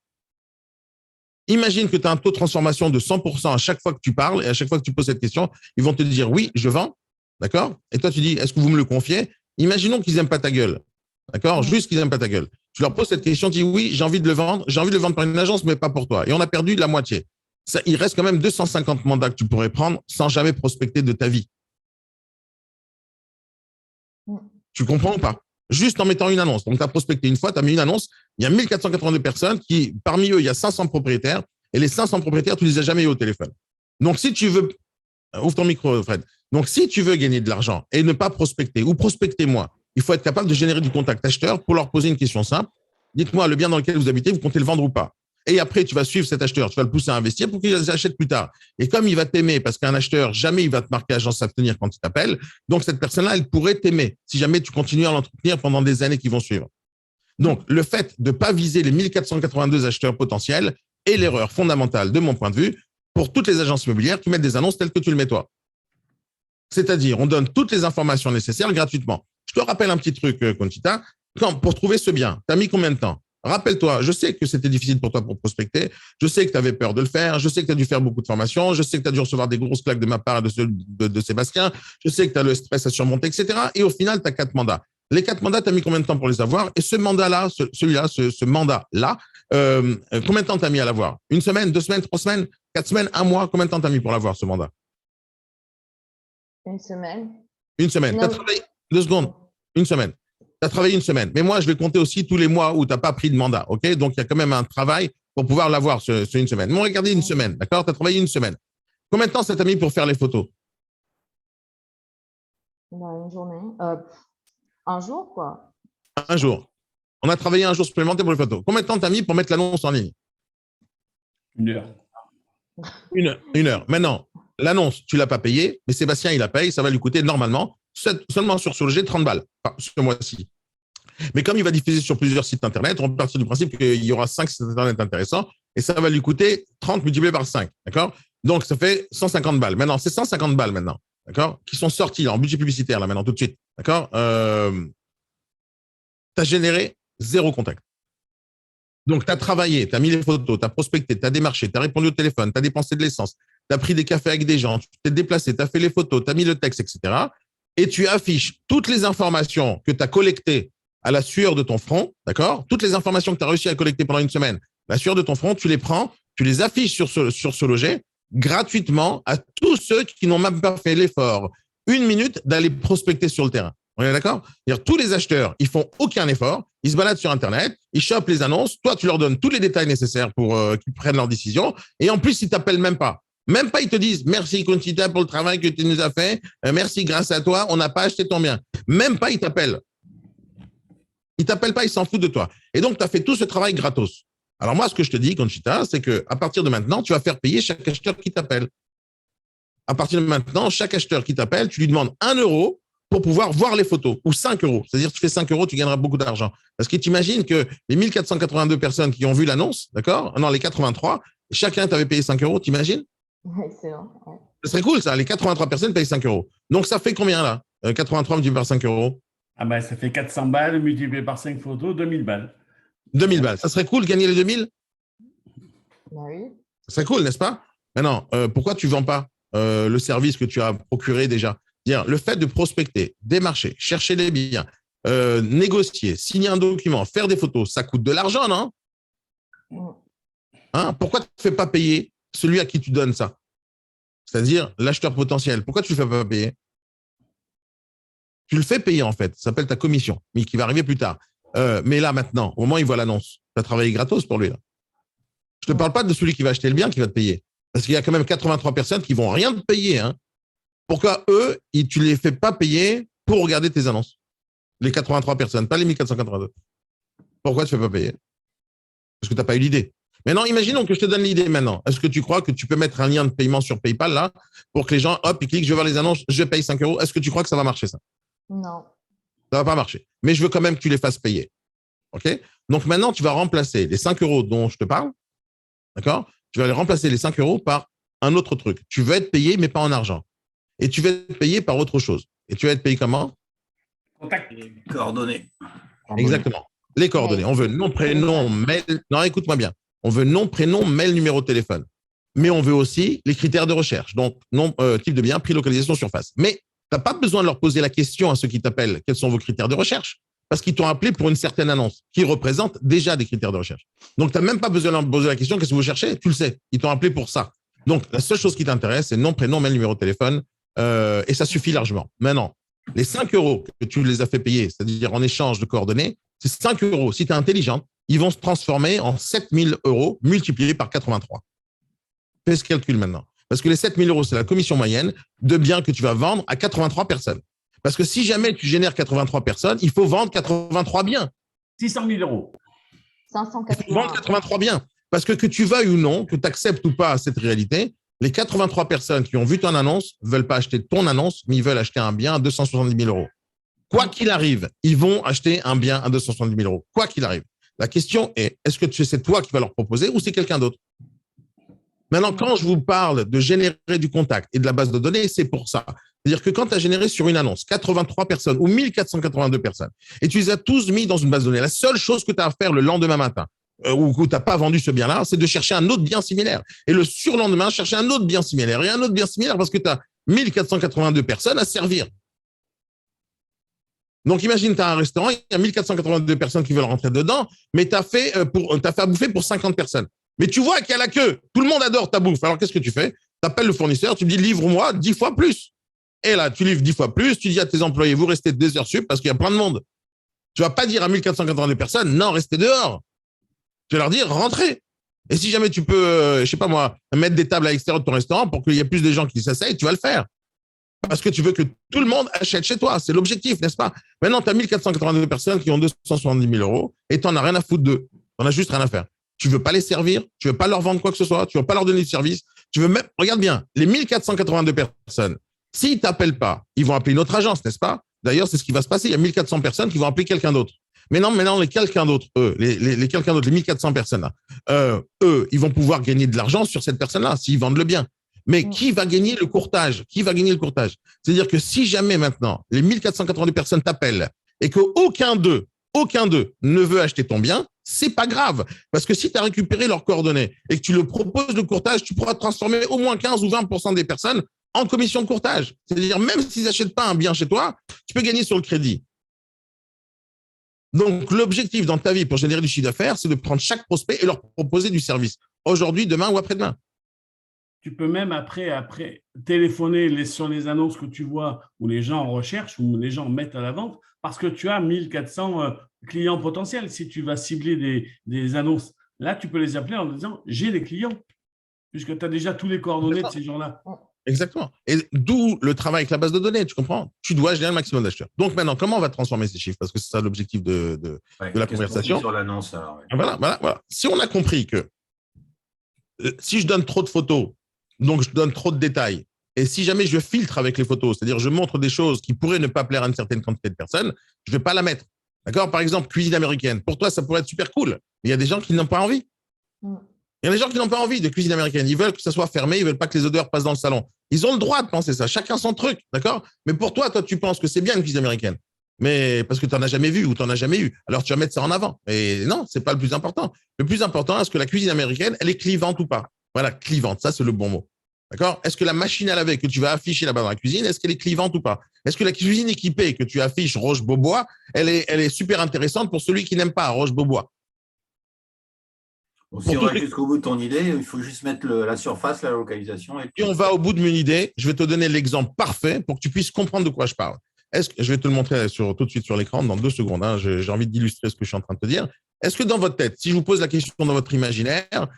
Imagine que tu as un taux de transformation de 100% à chaque fois que tu parles et à chaque fois que tu poses cette question, ils vont te dire oui, je vends, d'accord? Et toi, tu dis, est-ce que vous me le confiez? Imaginons qu'ils n'aiment pas ta gueule, d'accord? Juste qu'ils n'aiment pas ta gueule. Tu leur poses cette question, tu dis oui, j'ai envie de le vendre par une agence, mais pas pour toi. Et on a perdu la moitié. Ça, il reste quand même 250 mandats que tu pourrais prendre sans jamais prospecter de ta vie. Tu comprends ou pas? Juste en mettant une annonce. Donc, tu as prospecté une fois, tu as mis une annonce, il y a 1482 personnes qui, parmi eux, il y a 500 propriétaires et les 500 propriétaires, tu les as jamais eu au téléphone. Donc, si tu veux, ouvre ton micro, Fred. Donc, si tu veux gagner de l'argent et ne pas prospecter ou prospecter moins, il faut être capable de générer du contact acheteur pour leur poser une question simple. Dites-moi le bien dans lequel vous habitez, vous comptez le vendre ou pas? Et après, tu vas suivre cet acheteur, tu vas le pousser à investir pour qu'il les achète plus tard. Et comme il va t'aimer, parce qu'un acheteur, jamais il va te marquer agence à tenir quand il t'appelle, donc cette personne-là, elle pourrait t'aimer si jamais tu continues à l'entretenir pendant des années qui vont suivre. Donc, le fait de ne pas viser les 1482 acheteurs potentiels est l'erreur fondamentale, de mon point de vue, pour toutes les agences immobilières qui mettent des annonces telles que tu le mets toi. C'est-à-dire, on donne toutes les informations nécessaires gratuitement. Je te rappelle un petit truc, Conchita. Pour trouver ce bien, tu as mis combien de temps? Rappelle-toi, je sais que c'était difficile pour toi pour prospecter. Je sais que tu avais peur de le faire. Je sais que tu as dû faire beaucoup de formations. Je sais que tu as dû recevoir des grosses claques de ma part et de Sébastien. Je sais que tu as le stress à surmonter, etc. Et au final, tu as 4 mandats. Les 4 mandats, tu as mis combien de temps pour les avoir? Et ce mandat-là, ce mandat-là, combien de temps tu as mis à l'avoir? 1 semaine, 2 semaines, 3 semaines, 4 semaines, 1 mois? Combien de temps tu as mis pour l'avoir, ce mandat? 1 semaine. 1 semaine. Tu as travaillé 2 secondes. 1 semaine. Tu as travaillé 1 semaine. Mais moi, je vais compter aussi tous les mois où tu n'as pas pris de mandat. OK? Donc, il y a quand même un travail pour pouvoir l'avoir, ce 1 semaine. Mais regardez 1 semaine. D'accord? Tu as travaillé 1 semaine. Combien de temps ça t'a mis pour faire les photos? Une journée. 1 jour, quoi. 1 jour. On a travaillé 1 jour supplémentaire pour les photos. Combien de temps t'as mis pour mettre l'annonce en ligne? 1 heure. 1 heure. 1 heure. Maintenant, l'annonce, tu ne l'as pas payée, mais Sébastien, il la paye. Ça va lui coûter normalement, seulement sur ce loger, 30 balles ce mois-ci. Mais comme il va diffuser sur plusieurs sites Internet, on peut partir du principe qu'il y aura 5 sites Internet intéressants et ça va lui coûter 30 multiplié par 5. D'accord? Donc, ça fait 150 balles. Maintenant, c'est 150 balles maintenant. D'accord? Qui sont sortis en budget publicitaire, là, maintenant, tout de suite. D'accord? Tu as généré 0 contact. Donc, tu as travaillé, tu as mis les photos, tu as prospecté, tu as démarché, tu as répondu au téléphone, tu as dépensé de l'essence, tu as pris des cafés avec des gens, tu t'es déplacé, tu as fait les photos, tu as mis le texte, etc. Et tu affiches toutes les informations que tu as collectées à la sueur de ton front, d'accord? Toutes les informations que tu as réussi à collecter pendant 1 semaine, la sueur de ton front, tu les prends, tu les affiches sur ce loger gratuitement à tous ceux qui n'ont même pas fait l'effort 1 minute d'aller prospecter sur le terrain. On est d'accord? C'est-à-dire, tous les acheteurs, ils font aucun effort, ils se baladent sur Internet, ils chopent les annonces, toi, tu leur donnes tous les détails nécessaires pour qu'ils prennent leur décision, et en plus, ils t'appellent même pas. Même pas, ils te disent « Merci, Conchita, pour le travail que tu nous as fait. Merci, grâce à toi, on n'a pas acheté ton bien. » Même pas, ils t'appellent. Ils t'appellent pas, ils s'en foutent de toi. Et donc, tu as fait tout ce travail gratos. Alors moi, ce que je te dis, Conchita, c'est qu'à partir de maintenant, tu vas faire payer chaque acheteur qui t'appelle. À partir de maintenant, chaque acheteur qui t'appelle, tu lui demandes 1 euro pour pouvoir voir les photos, ou 5 euros. C'est-à-dire, tu fais 5 euros, tu gagneras beaucoup d'argent. Parce que tu imagines que les 1482 personnes qui ont vu l'annonce, d'accord? Non, les 83, chacun t'avait payé 5 euros, t'imagines? Excellent. Ouais. Ce serait cool, ça. Les 83 personnes payent 5 euros. Donc, ça fait combien, là? 83 multiplié par 5 euros. Ah ben, ça fait 400 balles multiplié par 5 photos, 2000 balles. 2000 balles. Ça serait cool de gagner les 2000? Bah oui. Ça serait cool, n'est-ce pas? Maintenant, pourquoi tu ne vends pas le service que tu as procuré déjà? Dire, le fait de prospecter, démarcher, chercher les biens, négocier, signer un document, faire des photos, ça coûte de l'argent, non? Hein? Pourquoi tu ne fais pas payer celui à qui tu donnes ça? C'est-à-dire l'acheteur potentiel. Pourquoi tu ne le fais pas payer? Tu le fais payer, en fait. Ça s'appelle ta commission, mais qui va arriver plus tard. Mais là, maintenant, au moment où il voit l'annonce, tu as travaillé gratos pour lui. Là. Je ne te parle pas de celui qui va acheter le bien qui va te payer. Parce qu'il y a quand même 83 personnes qui ne vont rien te payer. Hein. Pourquoi eux, tu ne les fais pas payer pour regarder tes annonces? Les 83 personnes, pas les 1482. Pourquoi tu ne fais pas payer? Parce que tu n'as pas eu l'idée. Maintenant, imaginons que je te donne l'idée maintenant. Est-ce que tu crois que tu peux mettre un lien de paiement sur PayPal là pour que les gens, hop, ils cliquent, je vais voir les annonces, je paye 5 euros. Est-ce que tu crois que ça va marcher ça? Non. Ça ne va pas marcher. Mais je veux quand même que tu les fasses payer. OK? Donc maintenant, tu vas remplacer les 5 euros dont je te parle. D'accord? Tu vas les remplacer les 5 euros par un autre truc. Tu veux être payé, mais pas en argent. Et tu vas être payé par autre chose. Et tu vas être payé comment? Contact. Coordonnées. Exactement. Les coordonnées. On veut nom, prénom, mail. Non, écoute-moi bien. On veut nom, prénom, mail, numéro de téléphone. Mais on veut aussi les critères de recherche. Donc, nom, type de bien, prix, localisation, surface. Mais tu n'as pas besoin de leur poser la question à ceux qui t'appellent. Quels sont vos critères de recherche? Parce qu'ils t'ont appelé pour une certaine annonce qui représente déjà des critères de recherche. Donc, tu n'as même pas besoin de leur poser la question. Qu'est-ce que vous cherchez? Tu le sais. Ils t'ont appelé pour ça. Donc, la seule chose qui t'intéresse, c'est nom, prénom, mail, numéro de téléphone. Et ça suffit largement. Maintenant, les 5 euros que tu les as fait payer, c'est-à-dire en échange de coordonnées, c'est 5 euros. Si tu es intelligent, ils vont se transformer en 7 000 euros multipliés par 83. Fais ce calcul maintenant. Parce que les 7 000 euros, c'est la commission moyenne de biens que tu vas vendre à 83 personnes. Parce que si jamais tu génères 83 personnes, il faut vendre 83 biens. 600 000 euros. Il faut vendre 83 biens. Parce que tu veuilles ou non, que tu acceptes ou pas cette réalité, les 83 personnes qui ont vu ton annonce ne veulent pas acheter ton annonce, mais ils veulent acheter un bien à 270 000 euros. Quoi qu'il arrive, ils vont acheter un bien à 270 000 euros. Quoi qu'il arrive. La question est, est-ce que c'est toi qui vas leur proposer ou c'est quelqu'un d'autre? Maintenant, quand je vous parle de générer du contact et de la base de données, c'est pour ça. C'est-à-dire que quand tu as généré sur une annonce 83 personnes ou 1482 personnes et tu les as tous mis dans une base de données, la seule chose que tu as à faire le lendemain matin, ou que tu n'as pas vendu ce bien-là, c'est de chercher un autre bien similaire. Et le surlendemain, chercher un autre bien similaire et un autre bien similaire parce que tu as 1482 personnes à servir. Donc, imagine, tu as un restaurant, il y a 1482 personnes qui veulent rentrer dedans, mais tu as fait à bouffer pour 50 personnes. Mais tu vois qu'il y a la queue. Tout le monde adore ta bouffe. Alors, qu'est-ce que tu fais? Tu appelles le fournisseur, tu dis livre-moi 10 fois plus. Et là, tu livres 10 fois plus, tu dis à tes employés, vous restez 2 heures sup parce qu'il y a plein de monde. Tu vas pas dire à 1482 personnes, non, restez dehors. Tu vas leur dire, rentrez. Et si jamais tu peux, je sais pas moi, mettre des tables à l'extérieur de ton restaurant pour qu'il y ait plus de gens qui s'asseyent, tu vas le faire. Parce que tu veux que tout le monde achète chez toi. C'est l'objectif, n'est-ce pas? Maintenant, tu as 1482 personnes qui ont 270 000 euros et tu n'en as rien à foutre d'eux. Tu en as juste rien à faire. Tu veux pas les servir, tu veux pas leur vendre quoi que ce soit, tu veux pas leur donner de service. Tu veux même, regarde bien, les 1482 personnes, s'ils t'appellent pas, ils vont appeler une autre agence, n'est-ce pas? D'ailleurs, c'est ce qui va se passer. Il y a 1400 personnes qui vont appeler quelqu'un d'autre. Mais non, les quelqu'un d'autre, les quelqu'un d'autre, les 1400 personnes-là, ils vont pouvoir gagner de l'argent sur cette personne-là s'ils vendent le bien. Mais qui va gagner le courtage? Qui va gagner le courtage? C'est-à-dire que si jamais maintenant les 1482 personnes t'appellent et qu'aucun d'eux ne veut acheter ton bien, c'est pas grave. Parce que si tu as récupéré leurs coordonnées et que tu le proposes de courtage, tu pourras transformer au moins 15 ou 20% des personnes en commission de courtage. C'est-à-dire, même s'ils n'achètent pas un bien chez toi, tu peux gagner sur le crédit. Donc, l'objectif dans ta vie pour générer du chiffre d'affaires, c'est de prendre chaque prospect et leur proposer du service. Aujourd'hui, demain ou après-demain. Tu peux même après téléphoner sur les annonces que tu vois où les gens recherchent, où les gens mettent à la vente, parce que tu as 1400 clients potentiels. Si tu vas cibler des annonces, là, tu peux les appeler en disant « j'ai des clients », puisque tu as déjà tous les coordonnées de ces gens-là. Exactement. Et d'où le travail avec la base de données, tu comprends? Tu dois générer le maximum d'acheteurs. Donc maintenant, comment on va transformer ces chiffres? Parce que c'est ça l'objectif de la conversation. Sur l'annonce, alors, ouais. Voilà. Si on a compris que si je donne trop de photos, donc je donne trop de détails, et si jamais je filtre avec les photos, c'est-à-dire je montre des choses qui pourraient ne pas plaire à une certaine quantité de personnes, je ne vais pas la mettre. D'accord? Par exemple, cuisine américaine. Pour toi, ça pourrait être super cool. Mais il y a des gens qui n'ont pas envie. Il y a des gens qui n'ont pas envie de cuisine américaine. Ils veulent que ça soit fermé, ils veulent pas que les odeurs passent dans le salon. Ils ont le droit de penser ça. Chacun son truc, d'accord? Mais pour toi, tu penses que c'est bien une cuisine américaine. Mais parce que tu n'en as jamais vu ou tu n'en as jamais eu. Alors tu vas mettre ça en avant. Et non, c'est pas le plus important. Le plus important, est-ce que la cuisine américaine, elle est clivante ou pas? Voilà, clivante, ça c'est le bon mot. D'accord? Est-ce que la machine à laver que tu vas afficher là-bas dans la cuisine, est-ce qu'elle est clivante ou pas? Est-ce que la cuisine équipée que tu affiches Roche-Beaubois, elle est super intéressante pour celui qui n'aime pas Roche-Beaubois? Bon, si on va jusqu'au bout de ton idée, il faut juste mettre la surface, la localisation. Et Si on va au bout de mon idée, je vais te donner l'exemple parfait pour que tu puisses comprendre de quoi je parle. Je vais te le montrer tout de suite sur l'écran dans 2 secondes. Hein, j'ai envie d'illustrer ce que je suis en train de te dire. Est-ce que dans votre tête, si je vous pose la question dans votre imaginaire,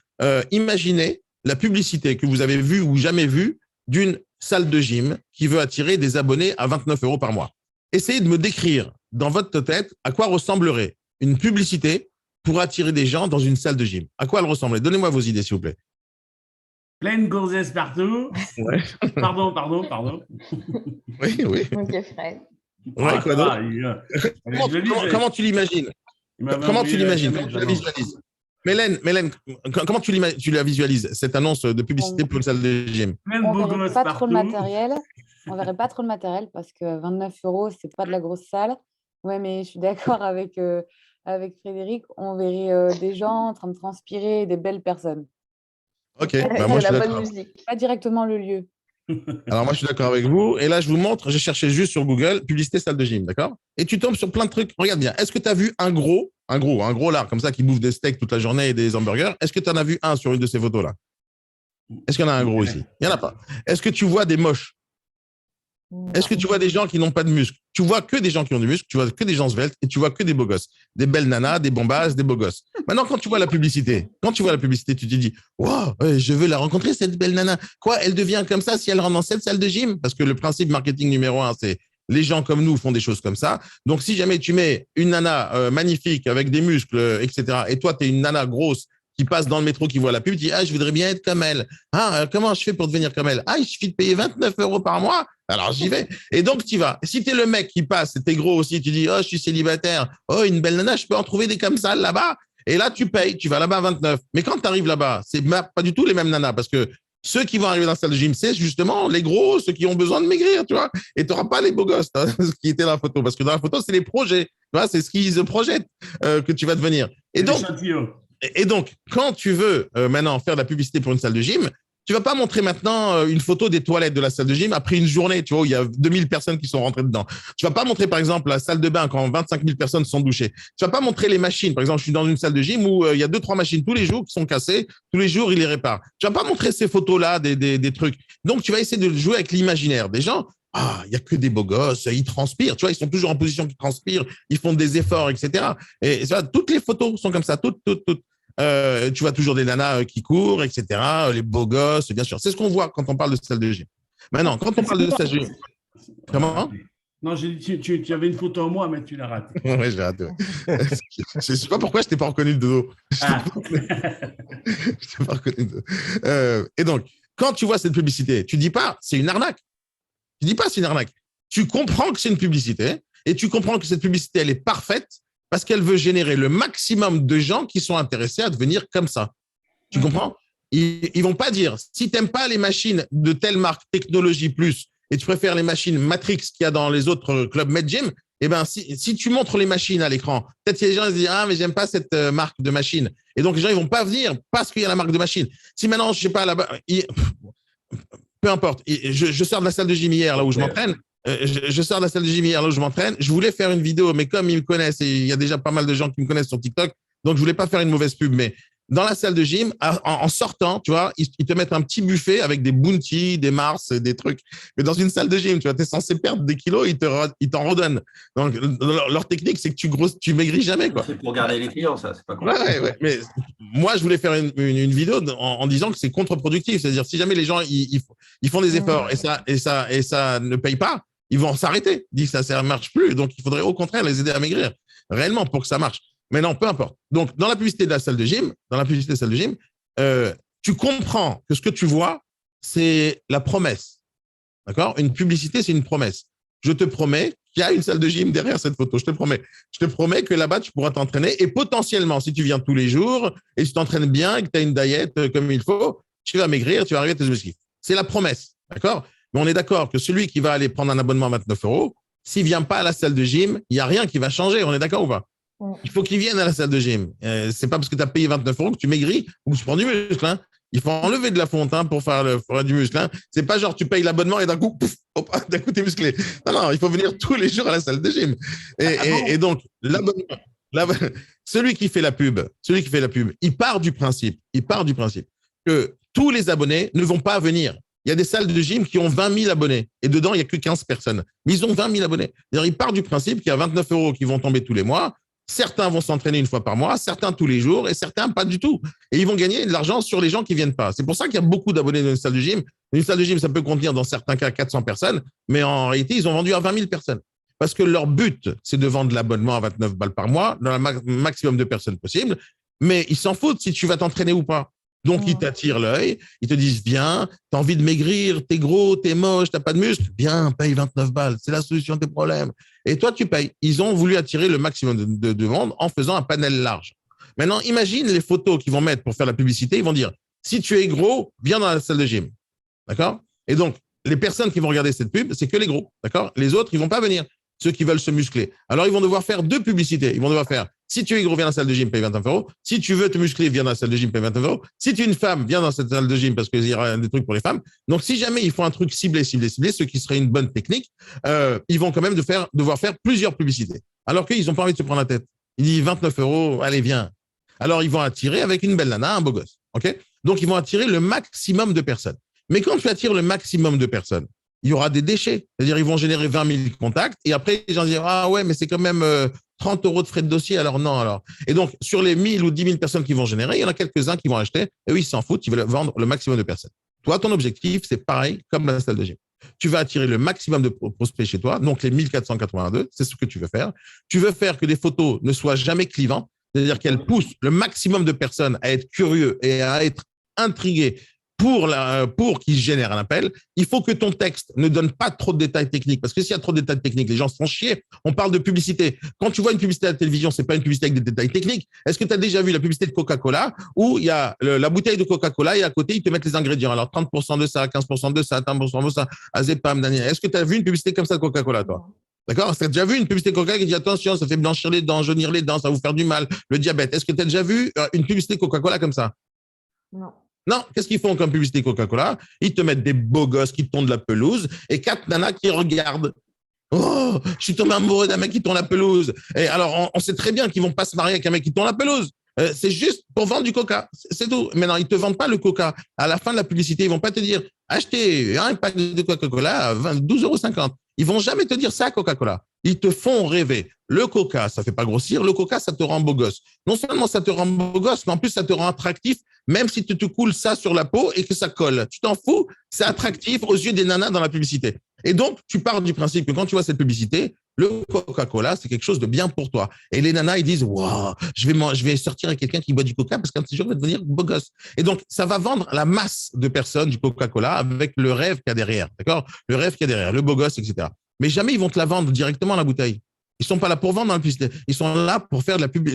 imaginez la publicité que vous avez vue ou jamais vue d'une salle de gym qui veut attirer des abonnés à 29 € par mois. Essayez de me décrire dans votre tête à quoi ressemblerait une publicité pour attirer des gens dans une salle de gym. À quoi elle ressemblerait? Donnez-moi vos idées, s'il vous plaît. Plein de gonzesses partout. Ouais. Pardon. Oui. Ok, Fred. Ouais, quoi d'autre? Comment tu l'imagines? Comment tu l'imagines? Comment tu la visualises? Mélène, comment tu la visualises, cette annonce de publicité pour une salle de gym? On ne verrait pas trop le matériel. On verrait pas trop le matériel parce que 29 €, c'est pas de la grosse salle. Ouais, mais je suis d'accord avec Frédéric. On verrait des gens en train de transpirer, des belles personnes. Ok, moi je suis la bonne d'accord. musique. Pas directement le lieu. Alors moi je suis d'accord avec vous. Et là je vous montre, j'ai cherché juste sur Google publicité salle de gym, d'accord? Et tu tombes sur plein de trucs. Regarde bien. Est-ce que tu as vu un gros là, comme ça, qui bouffe des steaks toute la journée et des hamburgers? Est-ce que tu en as vu un sur une de ces photos là? Est-ce qu'il y en a un gros ici? Il n'y en a pas. Est-ce que tu vois des moches? Est-ce que tu vois des gens qui n'ont pas de muscles? Tu vois que des gens qui ont du muscle, tu vois que des gens sveltes et tu vois que des beaux gosses. Des belles nanas, des bombasses, des beaux gosses. Maintenant, quand tu vois la publicité, tu te dis « Wow, je veux la rencontrer, cette belle nana. Quoi, elle devient comme ça si elle rentre dans cette salle de gym ?» Parce que le principe marketing numéro 1, c'est les gens comme nous font des choses comme ça. Donc, si jamais tu mets une nana magnifique avec des muscles, etc., et toi, tu es une nana grosse qui passe dans le métro, qui voit la pub, dit, ah, je voudrais bien être comme elle. Ah, comment je fais pour devenir comme elle? Ah, il suffit de payer 29 € par mois. Alors, j'y vais. Et donc, tu vas. Si tu es le mec qui passe, t'es gros aussi, tu dis, oh, je suis célibataire. Oh, une belle nana, je peux en trouver des comme ça là-bas. Et là, tu payes, tu vas là-bas à 29. Mais quand tu arrives là-bas, c'est pas du tout les mêmes nanas parce que ceux qui vont arriver dans la salle de gym, c'est justement les gros, ceux qui ont besoin de maigrir, tu vois. Et tu n'auras pas les beaux gosses, hein, ce qui était dans la photo. Parce que dans la photo, c'est les projets. Tu vois, c'est ce qu'ils se projettent que tu vas devenir. Et donc, quand tu veux maintenant faire de la publicité pour une salle de gym, tu vas pas montrer maintenant une photo des toilettes de la salle de gym après une journée, tu vois, où il y a 2000 personnes qui sont rentrées dedans. Tu vas pas montrer, par exemple, la salle de bain quand 25 000 personnes sont douchées. Tu vas pas montrer les machines. Par exemple, je suis dans une salle de gym où il y a 2-3 machines tous les jours qui sont cassées. Tous les jours, ils les réparent. Tu vas pas montrer ces photos-là, des trucs. Donc, tu vas essayer de jouer avec l'imaginaire des gens. Ah, il y a que des beaux gosses, ils transpirent, tu vois, ils sont toujours en position qu'ils transpirent, ils font des efforts, etc. Et ça, toutes les photos sont comme ça, toutes. Tu vois toujours des nanas qui courent, etc. Les beaux gosses, bien sûr. C'est ce qu'on voit quand on parle de salle de gym. Maintenant, quand on parle de salle de gym… Comment ? Non, j'ai dit, tu avais une photo en moi, mais tu l'as ratée. Oui, je l'ai ratée. Je ne sais pas pourquoi je ne t'ai pas reconnu de dos. Ah. Je t'ai pas reconnu de dos. Et donc, quand tu vois cette publicité, tu ne dis pas c'est une arnaque. Tu ne dis pas c'est une arnaque. Tu comprends que c'est une publicité et tu comprends que cette publicité, elle est parfaite parce qu'elle veut générer le maximum de gens qui sont intéressés à devenir comme ça. Tu comprends ? Ils vont pas dire, si tu n'aimes pas les machines de telle marque Technologie Plus et tu préfères les machines Matrix qu'il y a dans les autres clubs Med Gym, eh ben, si tu montres les machines à l'écran, peut-être que les gens ils se disent, ah, mais j'aime pas cette marque de machine. Et donc, les gens, ils vont pas venir parce qu'il y a la marque de machine. Si maintenant, je sais pas, là-bas, peu importe, je sors de la salle de gym hier, là où je m'entraîne. Je sors de la salle de gym hier, là où je m'entraîne. Je voulais faire une vidéo, mais comme ils me connaissent, et il y a déjà pas mal de gens qui me connaissent sur TikTok, donc je voulais pas faire une mauvaise pub. Mais dans la salle de gym, en sortant, tu vois, ils te mettent un petit buffet avec des Bounty, des Mars, des trucs. Mais dans une salle de gym, tu vois, tu es censé perdre des kilos, ils t'en redonnent. Donc, leur technique, c'est que tu maigris jamais, quoi. C'est pour garder les clients, ça, c'est pas cool. Ouais. Mais moi, je voulais faire une vidéo en disant que c'est contre-productif. C'est-à-dire, si jamais les gens, ils font des efforts et ça ne paye pas, ils vont s'arrêter. Ils disent que ça ne marche plus. Donc, il faudrait au contraire les aider à maigrir, réellement, pour que ça marche. Mais non, peu importe. Donc, dans la publicité de la salle de gym, tu comprends que ce que tu vois, c'est la promesse. D'accord ? Une publicité, c'est une promesse. Je te promets qu'il y a une salle de gym derrière cette photo. Je te promets. Je te promets que là-bas, tu pourras t'entraîner. Et potentiellement, si tu viens tous les jours et tu t'entraînes bien et que tu as une diète comme il faut, tu vas maigrir, tu vas arriver à tes objectifs. C'est la promesse. D'accord ? Mais on est d'accord que celui qui va aller prendre un abonnement à 29 €, s'il ne vient pas à la salle de gym, il n'y a rien qui va changer. On est d'accord ou pas ? Il faut qu'il vienne à la salle de gym. C'est pas parce que tu as payé 29 € que tu maigris ou que tu prends du muscle. Hein. Il faut enlever de la fonte pour faire du muscle. Hein. C'est pas genre tu payes l'abonnement et d'un coup, d'un coup, t'es musclé. Non, il faut venir tous les jours à la salle de gym. Et donc, l'abonnement, celui qui fait la pub, il part du principe que tous les abonnés ne vont pas venir. Il y a des salles de gym qui ont 20 000 abonnés et dedans, il n'y a que 15 personnes. Mais ils ont 20 000 abonnés. C'est-à-dire, il part du principe qu'il y a 29 € qui vont tomber tous les mois. Certains vont s'entraîner une fois par mois, certains tous les jours et certains pas du tout. Et ils vont gagner de l'argent sur les gens qui ne viennent pas. C'est pour ça qu'il y a beaucoup d'abonnés dans une salle de gym. Une salle de gym, ça peut contenir dans certains cas 400 personnes, mais en réalité, ils ont vendu à 20 000 personnes. Parce que leur but, c'est de vendre l'abonnement à 29 balles par mois, dans le maximum de personnes possible. Mais ils s'en foutent si tu vas t'entraîner ou pas. Donc, ils t'attirent l'œil, ils te disent, viens, tu as envie de maigrir, tu es gros, tu es moche, tu n'as pas de muscles, viens, paye 29 balles, c'est la solution de tes problèmes. Et toi, tu payes. Ils ont voulu attirer le maximum de monde en faisant un panel large. Maintenant, imagine les photos qu'ils vont mettre pour faire la publicité, ils vont dire, si tu es gros, viens dans la salle de gym. D'accord ? Et donc, les personnes qui vont regarder cette pub, c'est que les gros. D'accord ? Les autres, ils ne vont pas venir, ceux qui veulent se muscler. Alors, ils vont devoir faire 2 publicités. Ils vont devoir faire, si tu es gros, viens dans la salle de gym, paye 29 €. Si tu veux te muscler, viens dans la salle de gym, paye 29 €. Si tu es une femme, viens dans cette salle de gym parce qu'il y aura des trucs pour les femmes. Donc, si jamais ils font un truc ciblé, ce qui serait une bonne technique, ils vont quand même devoir faire plusieurs publicités. Alors qu'ils n'ont pas envie de se prendre la tête. Ils disent 29 €, allez, viens. Alors, ils vont attirer avec une belle nana, un beau gosse. OK ? Donc, ils vont attirer le maximum de personnes. Mais quand tu attires le maximum de personnes, il y aura des déchets. C'est-à-dire, ils vont générer 20 000 contacts et après, les gens diront, ah ouais, mais c'est quand même 30 € de frais de dossier, alors non, alors. Et donc, sur les 1000 ou 10 000 personnes qui vont générer, il y en a quelques-uns qui vont acheter et eux, ils s'en foutent, ils veulent vendre le maximum de personnes. Toi, ton objectif, c'est pareil comme la salle de gym. Tu vas attirer le maximum de prospects chez toi, donc les 1482, c'est ce que tu veux faire. Tu veux faire que les photos ne soient jamais clivantes, c'est-à-dire qu'elle pousse le maximum de personnes à être curieux et à être intrigués pour qu'ils génèrent un appel, il faut que ton texte ne donne pas trop de détails techniques. Parce que s'il y a trop de détails techniques, les gens se font chier. On parle de publicité. Quand tu vois une publicité à la télévision, c'est pas une publicité avec des détails techniques. Est-ce que tu as déjà vu la publicité de Coca-Cola où il y a la bouteille de Coca-Cola et à côté, ils te mettent les ingrédients. Alors, 30% de ça, 15% de ça, 30% de ça, azépam, Daniel. Est-ce que tu as vu une publicité comme ça de Coca-Cola, toi? D'accord? Tu as déjà vu une publicité Coca qui dit attention, ça fait blanchir les dents, jaunir les dents, ça va vous faire du mal, le diabète. Est-ce que tu as déjà vu une publicité Coca-Cola comme ça? Non. Non, qu'est-ce qu'ils font comme publicité Coca-Cola? Ils te mettent des beaux gosses qui tondent la pelouse et 4 nanas qui regardent. Oh, je suis tombé amoureux d'un mec qui tond la pelouse. Et alors, on sait très bien qu'ils vont pas se marier avec un mec qui tond la pelouse. C'est juste pour vendre du coca, c'est tout. Maintenant, ils te vendent pas le coca. À la fin de la publicité, ils vont pas te dire achetez un pack de Coca-Cola à 12,50 €. Ils vont jamais te dire ça, Coca-Cola. Ils te font rêver. Le coca, ça fait pas grossir. Le coca, ça te rend beau gosse. Non seulement ça te rend beau gosse, mais en plus, ça te rend attractif, même si tu te coules ça sur la peau et que ça colle. Tu t'en fous, c'est attractif aux yeux des nanas dans la publicité. Et donc, tu pars du principe que quand tu vois cette publicité, le Coca-Cola, c'est quelque chose de bien pour toi. Et les nanas, ils disent, waouh, je vais sortir avec quelqu'un qui boit du coca parce qu'un petit jour, il va devenir beau gosse. Et donc, ça va vendre la masse de personnes du Coca-Cola avec le rêve qu'il y a derrière. D'accord? Le rêve qu'il y a derrière, le beau gosse, etc. Mais jamais ils vont te la vendre directement la bouteille. Ils sont pas là pour vendre dans la publicité. Ils sont là pour faire de la pub,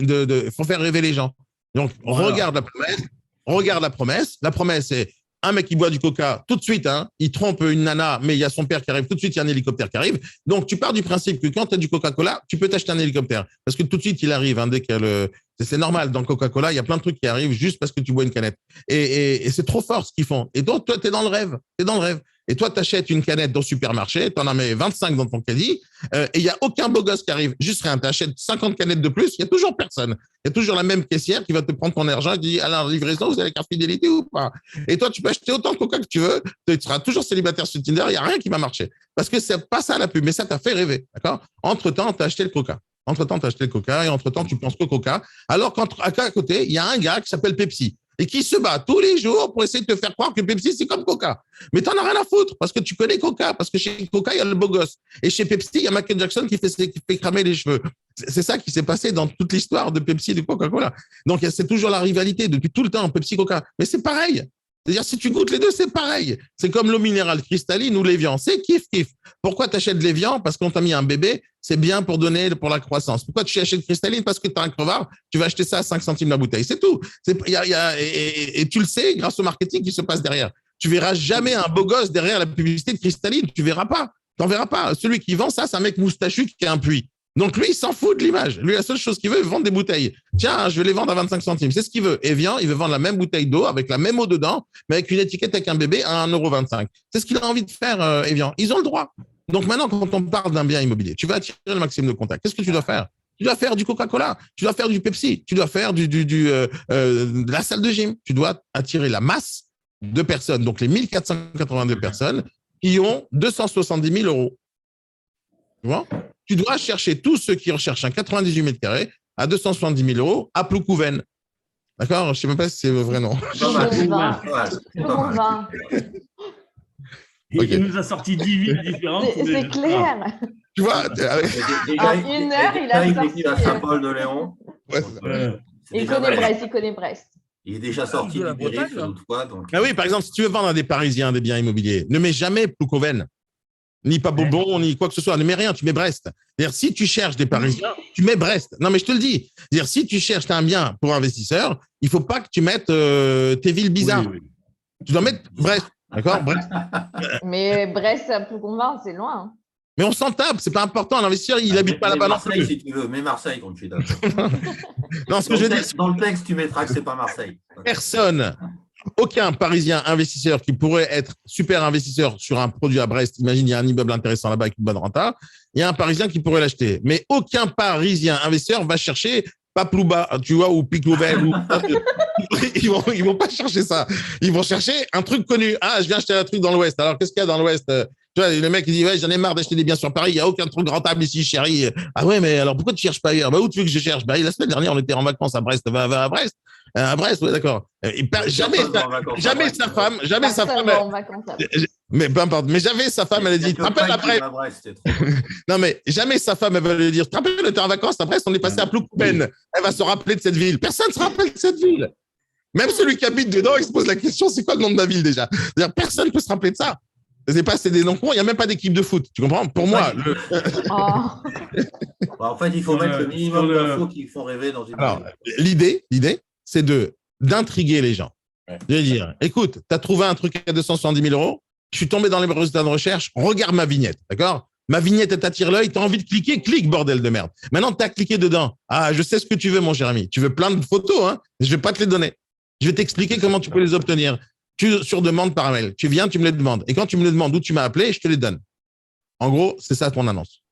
pour faire rêver les gens. Donc, Voilà. regarde la promesse. Regarde la promesse. La promesse, c'est un mec qui boit du coca tout de suite, hein, il trompe une nana, mais il y a son père qui arrive, tout de suite, il y a un hélicoptère qui arrive. Donc, tu pars du principe que quand tu as du Coca-Cola, tu peux t'acheter un hélicoptère. Parce que tout de suite, il arrive, hein, dès qu'il y a le. C'est normal, dans Coca-Cola, il y a plein de trucs qui arrivent juste parce que tu bois une canette. Et c'est trop fort ce qu'ils font. Et donc, toi, tu es dans le rêve. T'es dans le rêve. Et toi, tu achètes une canette dans le supermarché, tu en as mis 25 dans ton caddie, et il n'y a aucun beau gosse qui arrive. Juste rien, tu achètes 50 canettes de plus, il n'y a toujours personne. Il y a toujours la même caissière qui va te prendre ton argent et qui dit, alors, livraison, vous avez la carte fidélité ou pas? Et toi, tu peux acheter autant de coca que tu veux, tu seras toujours célibataire sur Tinder, il n'y a rien qui va marcher. Parce que c'est pas ça la pub, mais ça t'a fait rêver, d'accord? Entre-temps, tu as acheté le coca. Entre-temps, tu as acheté le coca et entre-temps, tu penses qu'au coca. Alors qu'à côté, il y a un gars qui s'appelle Pepsi et qui se bat tous les jours pour essayer de te faire croire que Pepsi, c'est comme Coca. Mais t'en as rien à foutre parce que tu connais Coca, parce que chez Coca, il y a le beau gosse. Et chez Pepsi, il y a Michael Jackson qui fait cramer les cheveux. C'est ça qui s'est passé dans toute l'histoire de Pepsi et de Coca-Cola. Donc, c'est toujours la rivalité depuis tout le temps, Pepsi-Coca. Mais c'est pareil. C'est-à-dire, si tu goûtes les deux, c'est pareil. C'est comme l'eau minérale cristalline ou l'Évian. C'est kiff-kiff. Pourquoi tu achètes de l'Évian? Parce qu'on t'a mis un bébé, c'est bien pour la croissance. Pourquoi tu achètes cristalline? Parce que tu as un crevard, tu vas acheter ça à 5 centimes la bouteille. C'est tout. Et tu le sais, grâce au marketing qui se passe derrière. Tu verras jamais un beau gosse derrière la publicité de cristalline. Tu verras pas. T'en verras pas. Celui qui vend ça, c'est un mec moustachu qui a un puits. Donc, lui, il s'en fout de l'image. Lui, la seule chose qu'il veut, c'est vendre des bouteilles. Tiens, je vais les vendre à 25 centimes. C'est ce qu'il veut. Evian, il veut vendre la même bouteille d'eau avec la même eau dedans, mais avec une étiquette avec un bébé à 1,25 €. C'est ce qu'il a envie de faire, Evian. Ils ont le droit. Donc, maintenant, quand on parle d'un bien immobilier, tu vas attirer le maximum de contacts. Qu'est-ce que tu dois faire? Tu dois faire du Coca-Cola. Tu dois faire du Pepsi. Tu dois faire de la salle de gym. Tu dois attirer la masse de personnes. Donc, les 1482 personnes qui ont 270 000 €. Tu vois? Tu dois chercher tous ceux qui recherchent un 98 mètres carrés à 270 000 € à Ploucouven. D'accord? Je ne sais même pas si c'est le vrai nom. Pas mal, Tout le monde pas mal, Tout le pas monde mal. va. Et il nous a sorti 10 villes différentes. C'est clair. Tu vois? En 1 heure, il a il est sorti. à Saint-Paul-de-Léon. Ouais. C'est Il déjà connaît vrai. Brest, il connaît Brest. Il est déjà sorti De la du périph' Bretagne, là. l'autre fois. Donc... Ah oui, par exemple, si tu veux vendre à des Parisiens des biens immobiliers, ne mets jamais Ploucouven, ni pas Bourbon, ni quoi que ce soit. Ne mets rien, tu mets Brest. C'est-à-dire, si tu cherches des Parisiens, tu mets Brest. Non, mais je te le dis. C'est-à-dire, si tu cherches un bien pour investisseur, il ne faut pas que tu mettes tes villes bizarres. Oui, oui. Tu dois mettre Brest. D'accord? Brest. Mais Brest, plus qu'on va, c'est loin. Hein. Mais on s'en tape, c'est pas important. L'investisseur, il n'habite pas là-bas non Marseille, plus. si tu veux. Mais Marseille, quand tu es d'accord. Non, ce que je veux dire, Dans le texte, tu mettras que c'est pas Marseille. personne, aucun Parisien investisseur qui pourrait être super investisseur sur un produit à Brest, imagine, il y a un immeuble intéressant là-bas avec une bonne renta, il y a un Parisien qui pourrait l'acheter. Mais aucun Parisien investisseur va chercher Paplouba, tu vois, ou Piclouvel. Ils vont pas chercher ça. Ils vont chercher un truc connu. Ah, je viens acheter un truc dans l'Ouest. Alors, qu'est-ce qu'il y a dans l'Ouest? Tu vois, le mec, il dit, ouais, j'en ai marre d'acheter des biens sur Paris. Il n'y a aucun truc rentable ici, chérie. Ah ouais, mais alors pourquoi tu cherches pas ailleurs? Bah, où tu veux que je cherche? Bah, la semaine dernière, on était en vacances à Brest. Va à Brest. À Brest, ouais, d'accord. Jamais sa femme, Personne va en vacances, là. Mais peu importe. Mais jamais sa femme, elle a dit, tu te rappelles après. Non, mais jamais sa femme, elle va lui dire, tu te rappelles, on était en vacances, après, on est passé à Ploucouben. Elle va se rappeler de cette ville. Personne ne se rappelle de cette ville. Même celui qui habite dedans, il se pose la question, c'est quoi le nom de ma ville déjà? C'est-à-dire, personne ne peut se rappeler de ça. C'est des noms courants, il n'y a même pas d'équipe de foot. Tu comprends? Pour moi, En fait, il faut mettre le minimum d'infos qui font rêver dans une Alors, l'idée, c'est d'intriguer les gens. Ouais. Je veux dire, écoute, tu as trouvé un truc à 270 000 euros, je suis tombé dans les résultats de recherche, regarde ma vignette, d'accord? Ma vignette, elle t'attire l'œil, tu as envie de cliquer, clique, bordel de merde. Maintenant, tu as cliqué dedans. Ah, je sais ce que tu veux, mon cher ami. Tu veux plein de photos, hein? Je vais pas te les donner. Je vais t'expliquer comment tu peux les obtenir. Sur demande par mail. Tu viens, tu me les demandes. Et quand tu me les demandes où tu m'as appelé, je te les donne. En gros, c'est ça ton annonce.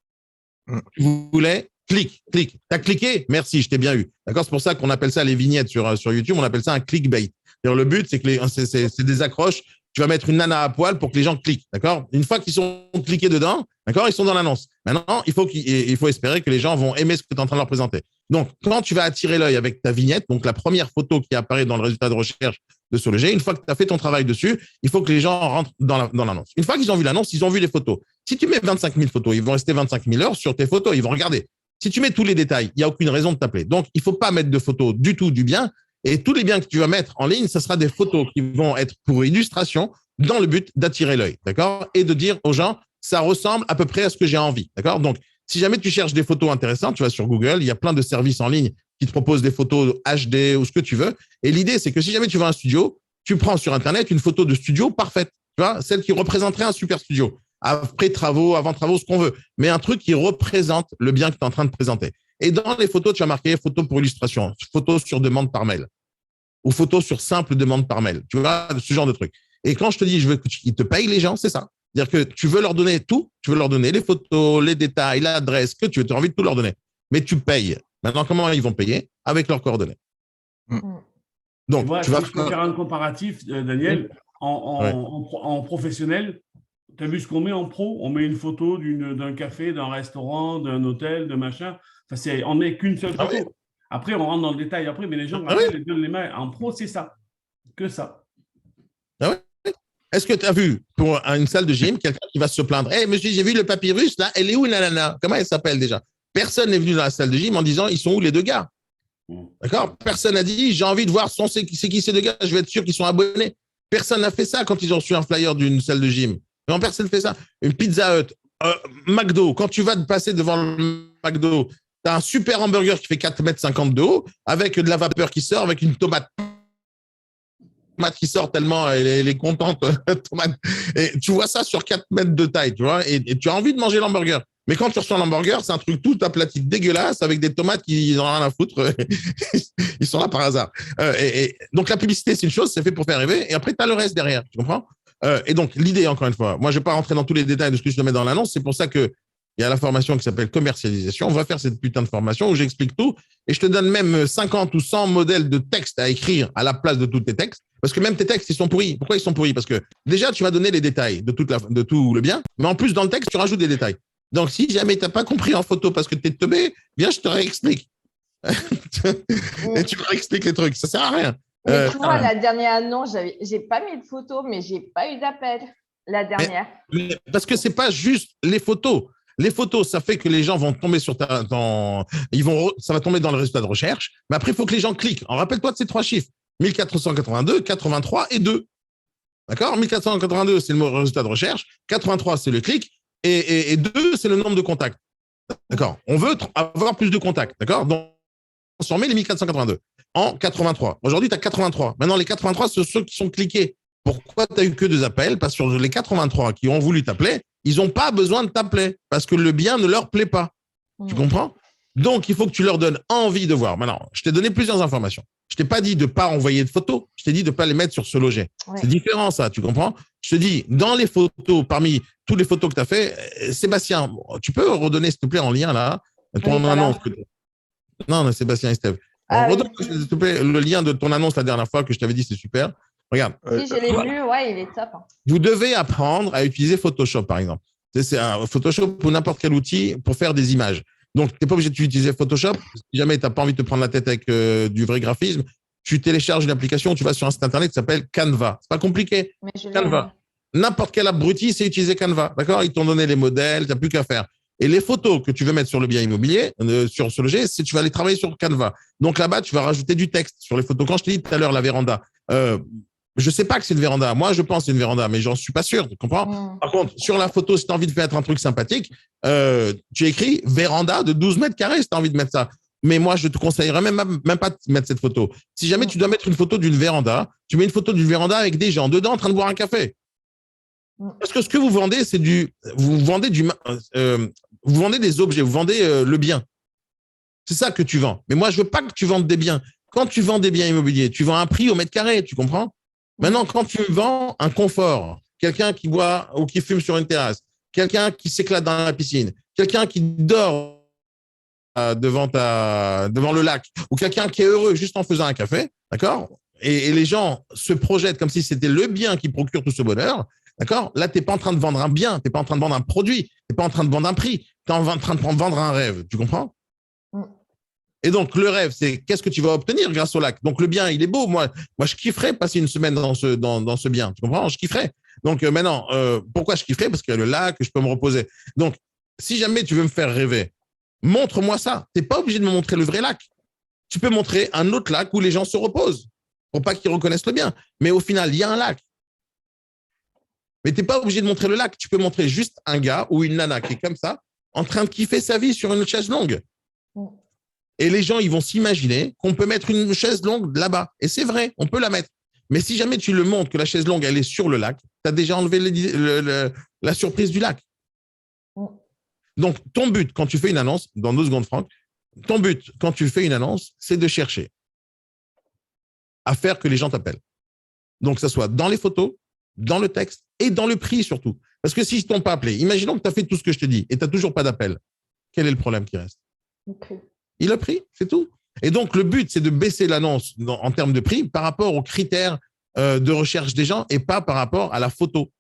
Tu voulais, clique. Tu as cliqué, merci, je t'ai bien eu. D'accord? C'est pour ça qu'on appelle ça les vignettes sur YouTube, on appelle ça un clickbait. Le but, c'est que c'est des accroches. Tu vas mettre une nana à poil pour que les gens cliquent. D'accord? Une fois qu'ils sont cliqués dedans, d'accord, ils sont dans l'annonce. Maintenant, il faut espérer que les gens vont aimer ce que tu es en train de leur présenter. Donc, quand tu vas attirer l'œil avec ta vignette, donc la première photo qui apparaît dans le résultat de recherche de Sologer, une fois que tu as fait ton travail dessus, il faut que les gens rentrent dans l'annonce. Une fois qu'ils ont vu l'annonce, ils ont vu les photos. Si tu mets 25 000 photos, ils vont rester 25 000 heures sur tes photos, ils vont regarder. Si tu mets tous les détails, il n'y a aucune raison de t'appeler. Donc, il ne faut pas mettre de photos du tout du bien. Et tous les biens que tu vas mettre en ligne, ce sera des photos qui vont être pour illustration dans le but d'attirer l'œil, d'accord? Et de dire aux gens, ça ressemble à peu près à ce que j'ai envie, d'accord? Donc, si jamais tu cherches des photos intéressantes, tu vas sur Google, il y a plein de services en ligne qui te proposent des photos HD ou ce que tu veux. Et l'idée, c'est que si jamais tu vas à un studio, tu prends sur Internet une photo de studio parfaite, tu vois, celle qui représenterait un super studio, après travaux, avant travaux, ce qu'on veut, mais un truc qui représente le bien que tu es en train de présenter. Et dans les photos, tu vas marquer photo pour illustration, photo sur demande par mail ou photo sur simple demande par mail, tu vois, ce genre de truc. Et quand je te dis, je veux qu'ils te payent les gens, c'est ça. C'est-à-dire que tu veux leur donner tout, tu veux leur donner les photos, les détails, l'adresse, que tu veux, tu as envie de tout leur donner. Mais tu payes. Maintenant, comment ils vont payer? Avec leurs coordonnées. Donc, tu vas faire un comparatif, Daniel, en professionnel. Tu as vu ce qu'on met en pro? On met une photo d'un café, d'un restaurant, d'un hôtel, de machin. Enfin, on met qu'une seule photo. Oui. Après, on rentre dans le détail après, mais les gens, les donnent les mains. En pro, c'est ça. Que ça. Ah ouais? Est-ce que tu as vu pour une salle de gym quelqu'un qui va se plaindre? Hey, monsieur, j'ai vu le papyrus, là, elle est où, nanana? Comment elle s'appelle déjà? Personne n'est venu dans la salle de gym en disant, ils sont où les deux gars? D'accord? Personne n'a dit, j'ai envie de voir c'est qui ces deux gars, je vais être sûr qu'ils sont abonnés. Personne n'a fait ça quand ils ont reçu un flyer d'une salle de gym. Non, personne ne fait ça. Une Pizza Hut, McDo, quand tu vas te passer devant le McDo, tu as un super hamburger qui fait 4,50 m de haut, avec de la vapeur qui sort, avec une tomate qui sort tellement elle est contente, tomate. Et tu vois ça sur 4 mètres de taille, tu vois, et tu as envie de manger l'hamburger. Mais quand tu reçois l'hamburger, c'est un truc tout aplati, dégueulasse, avec des tomates qui n'ont rien à foutre. Ils sont là par hasard. Donc, la publicité, c'est une chose, c'est fait pour faire rêver. Et après, tu as le reste derrière. Tu comprends? Et donc, l'idée, encore une fois, moi, je ne vais pas rentrer dans tous les détails de ce que je te mets dans l'annonce. C'est pour ça qu'il y a la formation qui s'appelle commercialisation. On va faire cette putain de formation où j'explique tout. Et je te donne même 50 ou 100 modèles de textes à écrire à la place de tous tes textes. Parce que même tes textes, ils sont pourris. Pourquoi ils sont pourris? Parce que déjà, tu m'as donné les détails de tout le bien. Mais en plus, dans le texte, tu rajoutes des détails. Donc, si jamais tu n'as pas compris en photo parce que tu es teubé, viens, je te réexplique. Et tu me réexpliques les trucs. Ça ne sert à rien. Mais tu vois, la dernière annonce, j'ai pas mis de photos, mais j'ai pas eu d'appel. La dernière. Mais parce que c'est pas juste les photos. Les photos, ça fait que les gens vont tomber sur ça va tomber dans le résultat de recherche. Mais après, il faut que les gens cliquent. Rappelle-toi de ces 3 chiffres. 1482, 83 et 2. D'accord? 1482, c'est le résultat de recherche. 83, c'est le clic. Et 2, c'est le nombre de contacts. D'accord? On veut avoir plus de contacts. D'accord? Donc, transformer les 1482 en 83. Aujourd'hui, tu as 83. Maintenant, les 83, ce sont ceux qui sont cliqués. Pourquoi tu n'as eu que 2 appels? Parce que sur les 83 qui ont voulu t'appeler, ils n'ont pas besoin de t'appeler parce que le bien ne leur plaît pas. Tu comprends? Donc, il faut que tu leur donnes envie de voir. Maintenant, je t'ai donné plusieurs informations. Je t'ai pas dit de pas envoyer de photos. Je t'ai dit de pas les mettre sur Sologer. Ouais. C'est différent, ça, tu comprends? Je te dis, dans les photos, parmi toutes les photos que tu as fait, Sébastien, tu peux redonner, s'il te plaît, en lien, là, ton annonce. Non, Sébastien et Steve. Redonne, s'il te plaît, le lien de ton annonce la dernière fois que je t'avais dit, c'est super. Regarde. Si je l'ai vu, ouais, il est top. Vous devez apprendre à utiliser Photoshop, par exemple. C'est un Photoshop ou n'importe quel outil pour faire des images. Donc, tu n'es pas obligé d'utiliser Photoshop. Si jamais tu n'as pas envie de te prendre la tête avec du vrai graphisme, tu télécharges une application, tu vas sur un site internet qui s'appelle Canva. C'est pas compliqué. Canva. n'importe quel abruti sait utiliser Canva. D'accord? Ils t'ont donné les modèles, tu n'as plus qu'à faire. Et les photos que tu veux mettre sur le bien immobilier, sur ce loger, c'est tu vas aller travailler sur Canva. Donc là-bas, tu vas rajouter du texte sur les photos. Quand je t'ai dit tout à l'heure la véranda, je sais pas que c'est une véranda. Moi, je pense que c'est une véranda, mais j'en suis pas sûr. Tu comprends? Par contre, sur la photo, si tu as envie de faire un truc sympathique, tu écris véranda de 12 mètres carrés si tu as envie de mettre ça. Mais moi, je te conseillerais même pas de mettre cette photo. Si jamais tu dois mettre une photo d'une véranda, tu mets une photo d'une véranda avec des gens dedans en train de boire un café. Parce que ce que vous vendez, c'est vous vendez des objets, vous vendez le bien. C'est ça que tu vends. Mais moi, je veux pas que tu vendes des biens. Quand tu vends des biens immobiliers, tu vends un prix au mètre carré, tu comprends? Maintenant, quand tu vends un confort, quelqu'un qui boit ou qui fume sur une terrasse, quelqu'un qui s'éclate dans la piscine, quelqu'un qui dort devant le lac, ou quelqu'un qui est heureux juste en faisant un café, d'accord? Et les gens se projettent comme si c'était le bien qui procure tout ce bonheur, d'accord? Là, tu n'es pas en train de vendre un bien, tu n'es pas en train de vendre un produit, tu n'es pas en train de vendre un prix, tu es en train de vendre un rêve, tu comprends? Et donc, le rêve, c'est qu'est-ce que tu vas obtenir grâce au lac. Donc, le bien, il est beau. Moi, je kifferais passer une semaine dans ce bien, tu comprends? Je kifferais. Donc, maintenant, pourquoi je kifferais? Parce qu'il y a le lac, je peux me reposer. Donc, si jamais tu veux me faire rêver, montre-moi ça. Tu n'es pas obligé de me montrer le vrai lac. Tu peux montrer un autre lac où les gens se reposent pour pas qu'ils reconnaissent le bien. Mais au final, il y a un lac. Mais tu n'es pas obligé de montrer le lac. Tu peux montrer juste un gars ou une nana qui est comme ça, en train de kiffer sa vie sur une chaise longue. Et les gens, ils vont s'imaginer qu'on peut mettre une chaise longue là-bas. Et c'est vrai, on peut la mettre. Mais si jamais tu le montres que la chaise longue, elle est sur le lac, tu as déjà enlevé la surprise du lac. Donc, ton but, quand tu fais une annonce, dans 2 secondes, Franck, ton but, quand tu fais une annonce, c'est de chercher à faire que les gens t'appellent. Donc, que ce soit dans les photos, dans le texte et dans le prix surtout. Parce que s'ils ne t'ont pas appelé, imaginons que tu as fait tout ce que je te dis et tu n'as toujours pas d'appel. Quel est le problème qui reste? Okay. Il a pris, c'est tout. Et donc, le but, c'est de baisser l'annonce en termes de prix par rapport aux critères de recherche des gens et pas par rapport à la photo.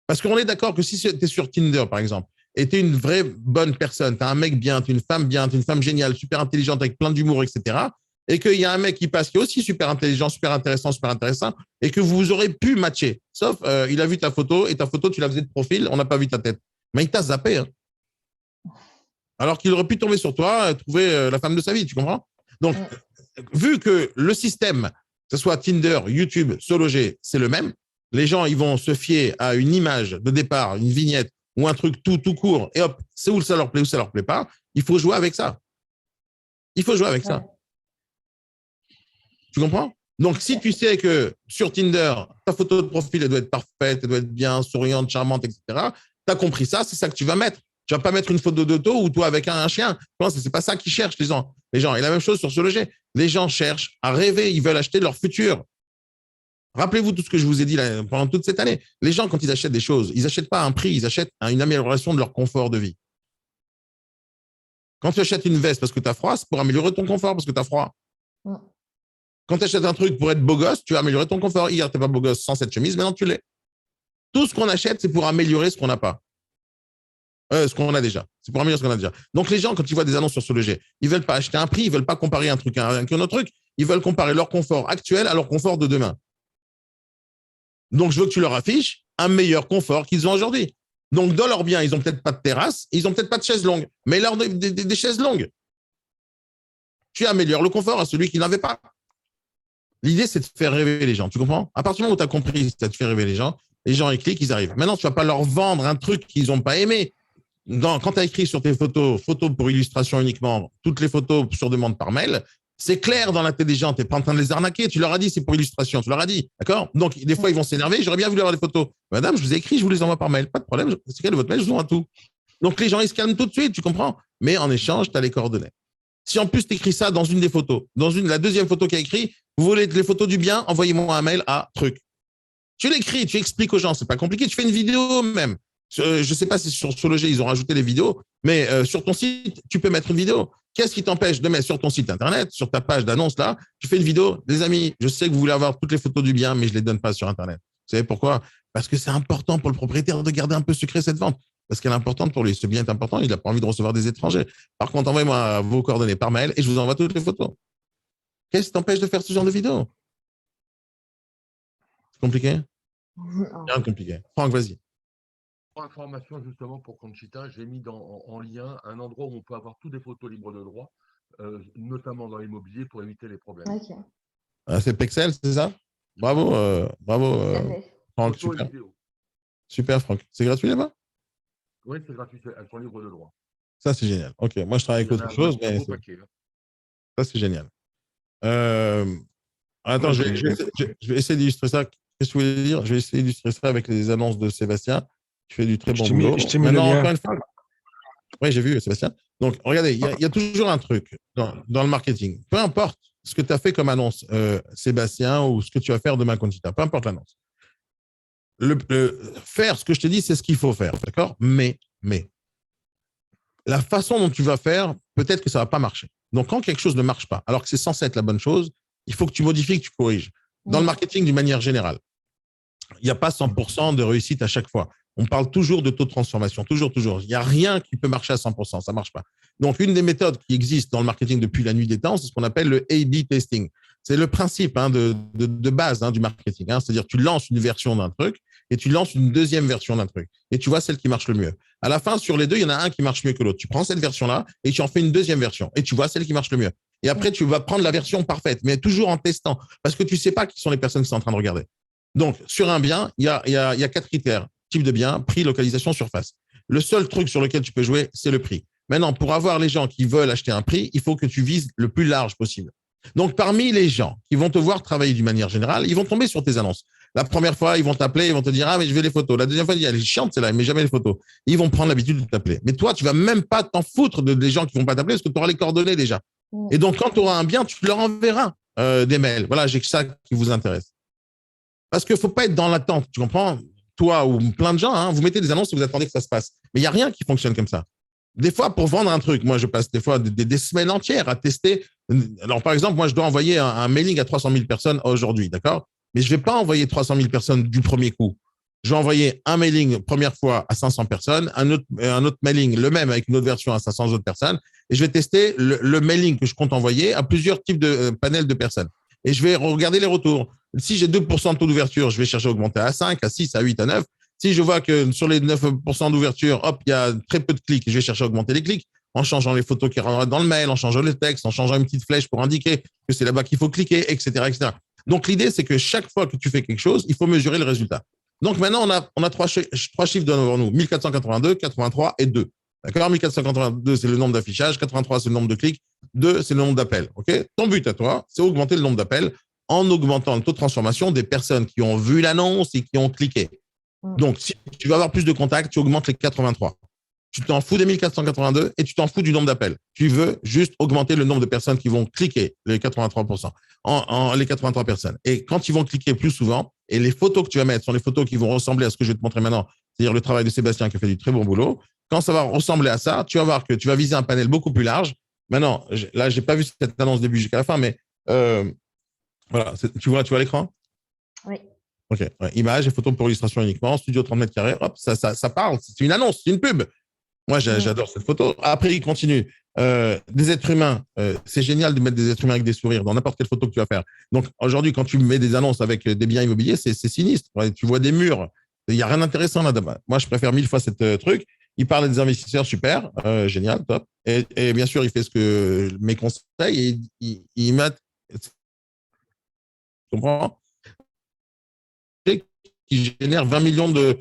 Parce qu'on est d'accord que si tu es sur Tinder, par exemple, et tu es une vraie bonne personne, tu as un mec bien, tu es une femme géniale, super intelligente, avec plein d'humour, etc., et qu'il y a un mec qui passe qui est aussi super intelligent, super intéressant, et que vous aurez pu matcher. Sauf, il a vu ta photo, et ta photo, tu la faisais de profil, on n'a pas vu ta tête. Mais il t'a zappé. Hein. Alors qu'il aurait pu tomber sur toi, trouver la femme de sa vie, tu comprends? Donc, vu que le système, que ce soit Tinder, YouTube, SoLoger, c'est le même, les gens, ils vont se fier à une image de départ, une vignette ou un truc tout court, et hop, c'est où ça leur plaît ou ça leur plaît pas. Il faut jouer avec ça. Il faut jouer avec ça. Tu comprends? Donc, si tu sais que sur Tinder, ta photo de profil, elle doit être parfaite, elle doit être bien souriante, charmante, etc., tu as compris ça, c'est ça que tu vas mettre. Tu ne vas pas mettre une photo d'auto ou toi avec un chien. Ce n'est pas ça qu'ils cherchent, les gens. Et la même chose sur SoLoger. Les gens cherchent à rêver, ils veulent acheter leur futur. Rappelez-vous tout ce que je vous ai dit là, pendant toute cette année. Les gens, quand ils achètent des choses, ils n'achètent pas un prix, ils achètent une amélioration de leur confort de vie. Quand tu achètes une veste parce que tu as froid, c'est pour améliorer ton confort parce que tu as froid. Quand tu achètes un truc pour être beau gosse, tu vas améliorer ton confort. Hier, tu n'es pas beau gosse sans cette chemise, maintenant tu l'es. Tout ce qu'on achète, c'est pour améliorer ce qu'on n'a pas. Ce qu'on a déjà. C'est pour améliorer ce qu'on a déjà. Donc, les gens, quand ils voient des annonces sur SoLoger, ils ne veulent pas acheter un prix, ils ne veulent pas comparer un truc à un autre truc. Ils veulent comparer leur confort actuel à leur confort de demain. Donc, je veux que tu leur affiches un meilleur confort qu'ils ont aujourd'hui. Donc, dans leur bien, ils n'ont peut-être pas de terrasse, ils n'ont peut-être pas de chaises longues, mais leur des chaises longues. Tu améliores le confort à celui qui n'avait pas. L'idée, c'est de faire rêver les gens. Tu comprends? À partir du moment où tu as compris, c'est de faire rêver les gens ils cliquent, ils arrivent. Maintenant, tu ne vas pas leur vendre un truc qu'ils n'ont pas aimé. Quand tu as écrit sur tes photos pour illustration uniquement, toutes les photos sur demande par mail, c'est clair dans la tête des gens, tu n'es pas en train de les arnaquer, tu leur as dit c'est pour illustration, tu leur as dit, d'accord? Donc, des fois, ils vont s'énerver, j'aurais bien voulu avoir des photos. Madame, je vous ai écrit, je vous les envoie par mail, pas de problème, c'est quel est votre mail, je vous envoie tout. Donc, les gens, ils se calment tout de suite, tu comprends? Mais en échange, tu as les coordonnées. Si en plus, tu écris ça dans une des photos, la deuxième photo qui a écrit, vous voulez les photos du bien, envoyez-moi un mail à truc. Tu l'écris, tu expliques aux gens, c'est pas compliqué, tu fais une vidéo même. Je ne sais pas si sur SoLoger, ils ont rajouté les vidéos, mais sur ton site, tu peux mettre une vidéo. Qu'est-ce qui t'empêche de mettre sur ton site Internet, sur ta page d'annonce là, tu fais une vidéo. Les amis, je sais que vous voulez avoir toutes les photos du bien, mais je ne les donne pas sur Internet. Vous savez pourquoi? Parce que c'est important pour le propriétaire de garder un peu secret cette vente. Parce qu'elle est importante pour lui. Ce bien est important, il n'a pas envie de recevoir des étrangers. Par contre, envoyez-moi vos coordonnées par mail et je vous envoie toutes les photos. Qu'est-ce qui t'empêche de faire ce genre de vidéo? C'est compliqué? Rien de compliqué. Franck, vas-y. Pour information, justement, pour Conchita, j'ai mis en lien un endroit où on peut avoir toutes des photos libres de droit, notamment dans l'immobilier, pour éviter les problèmes. Ok, C'est Pexel, c'est ça? Bravo, bravo, tout à fait. Franck, Photos et super. vidéos. Super, Franck. C'est gratuit là-bas? Oui, c'est gratuit, elles sont libres de droit. Ça, c'est génial. OK, moi, je travaille Il avec y en a autre chose, un mais beau paquet. ça, c'est génial. Attends, je vais essayer d'illustrer ça. Qu'est-ce que tu voulais dire? Je vais essayer d'illustrer ça avec les annonces de Sébastien. Tu fais du très bon boulot. Je t'ai mis le Maintenant, lien. encore une fois, oui, j'ai vu, Sébastien. Donc, regardez, il y a toujours un truc dans le marketing. Peu importe ce que tu as fait comme annonce, Sébastien, ou ce que tu vas faire demain, Conchita, peu importe l'annonce. Faire ce que je te dis, c'est ce qu'il faut faire, d'accord? Mais, la façon dont tu vas faire, peut-être que ça ne va pas marcher. Donc, quand quelque chose ne marche pas, alors que c'est censé être la bonne chose, il faut que tu modifies, que tu corriges. Dans le marketing, d'une manière générale, il n'y a pas 100% de réussite à chaque fois. On parle toujours de taux de transformation, toujours. Il n'y a rien qui peut marcher à 100%, ça ne marche pas. Donc, une des méthodes qui existe dans le marketing depuis la nuit des temps, c'est ce qu'on appelle le A/B testing. C'est le principe de base du marketing. C'est-à-dire, tu lances une version d'un truc et tu lances une deuxième version d'un truc. Et tu vois celle qui marche le mieux. À la fin, sur les deux, il y en a un qui marche mieux que l'autre. Tu prends cette version-là et tu en fais une deuxième version. Et tu vois celle qui marche le mieux. Et après, tu vas prendre la version parfaite, mais toujours en testant. Parce que tu ne sais pas qui sont les personnes qui sont en train de regarder. Donc, sur un bien, il y a 4 critères. Type de bien, prix, localisation, surface. Le seul truc sur lequel tu peux jouer, c'est le prix. Maintenant, pour avoir les gens qui veulent acheter un prix, il faut que tu vises le plus large possible. Donc, parmi les gens qui vont te voir travailler d'une manière générale, ils vont tomber sur tes annonces. La première fois, ils vont t'appeler, ils vont te dire « Ah, mais je veux les photos ». La deuxième fois, ils disent « Elle est chiante, celle-là, mais jamais les photos ». Ils vont prendre l'habitude de t'appeler. Mais toi, tu vas même pas t'en foutre des gens qui vont pas t'appeler parce que tu auras les coordonnées déjà. Et donc, quand tu auras un bien, tu leur enverras des mails. Voilà, j'ai que ça qui vous intéresse. Parce qu'il ne faut pas être dans l'attente, tu comprends? Toi ou plein de gens, vous mettez des annonces et vous attendez que ça se passe. Mais il n'y a rien qui fonctionne comme ça. Des fois, pour vendre un truc, moi, je passe des fois des semaines entières à tester. Alors, par exemple, moi, je dois envoyer un mailing à 300 000 personnes aujourd'hui, d'accord? Mais je ne vais pas envoyer 300 000 personnes du premier coup. Je vais envoyer un mailing première fois à 500 personnes, un autre mailing, le même avec une autre version à 500 autres personnes. Et je vais tester le mailing que je compte envoyer à plusieurs types de panels de personnes. Et je vais regarder les retours. Si j'ai 2% de taux d'ouverture, je vais chercher à augmenter à 5, à 6, à 8, à 9. Si je vois que sur les 9% d'ouverture, hop, il y a très peu de clics, je vais chercher à augmenter les clics en changeant les photos qui rentrent dans le mail, en changeant le texte, en changeant une petite flèche pour indiquer que c'est là-bas qu'il faut cliquer, etc., etc. Donc, l'idée, c'est que chaque fois que tu fais quelque chose, il faut mesurer le résultat. Donc, maintenant, on a trois chiffres devant nous, 1482, 83 et 2. D'accord? 1482, c'est le nombre d'affichages, 83, c'est le nombre de clics, 2, c'est le nombre d'appels. OK? Ton but à toi, c'est augmenter le nombre d'appels en augmentant le taux de transformation des personnes qui ont vu l'annonce et qui ont cliqué. Donc, si tu veux avoir plus de contacts, tu augmentes les 83. Tu t'en fous des 1482 et tu t'en fous du nombre d'appels. Tu veux juste augmenter le nombre de personnes qui vont cliquer, les 83%, les 83 personnes. Et quand ils vont cliquer plus souvent, et les photos que tu vas mettre sont les photos qui vont ressembler à ce que je vais te montrer maintenant, c'est-à-dire le travail de Sébastien qui a fait du très bon boulot, quand ça va ressembler à ça, tu vas voir que tu vas viser un panel beaucoup plus large. Maintenant, là, je n'ai pas vu cette annonce début jusqu'à la fin, mais voilà, tu vois l'écran? Oui. OK. Ouais. Images et photos pour illustration uniquement, studio 30 mètres carrés, hop, ça parle. C'est une annonce, c'est une pub. Moi, j'adore cette photo. Après, il continue. Des êtres humains, c'est génial de mettre des êtres humains avec des sourires dans n'importe quelle photo que tu vas faire. Donc, aujourd'hui, quand tu mets des annonces avec des biens immobiliers, c'est sinistre. Ouais, tu vois des murs. Il n'y a rien d'intéressant là-dedans. Moi, je préfère 1000 fois cette truc. Il parle des investisseurs, super, génial, top. Et bien sûr, il fait ce que mes conseils et il met. Tu comprends? Qui génère 20 millions de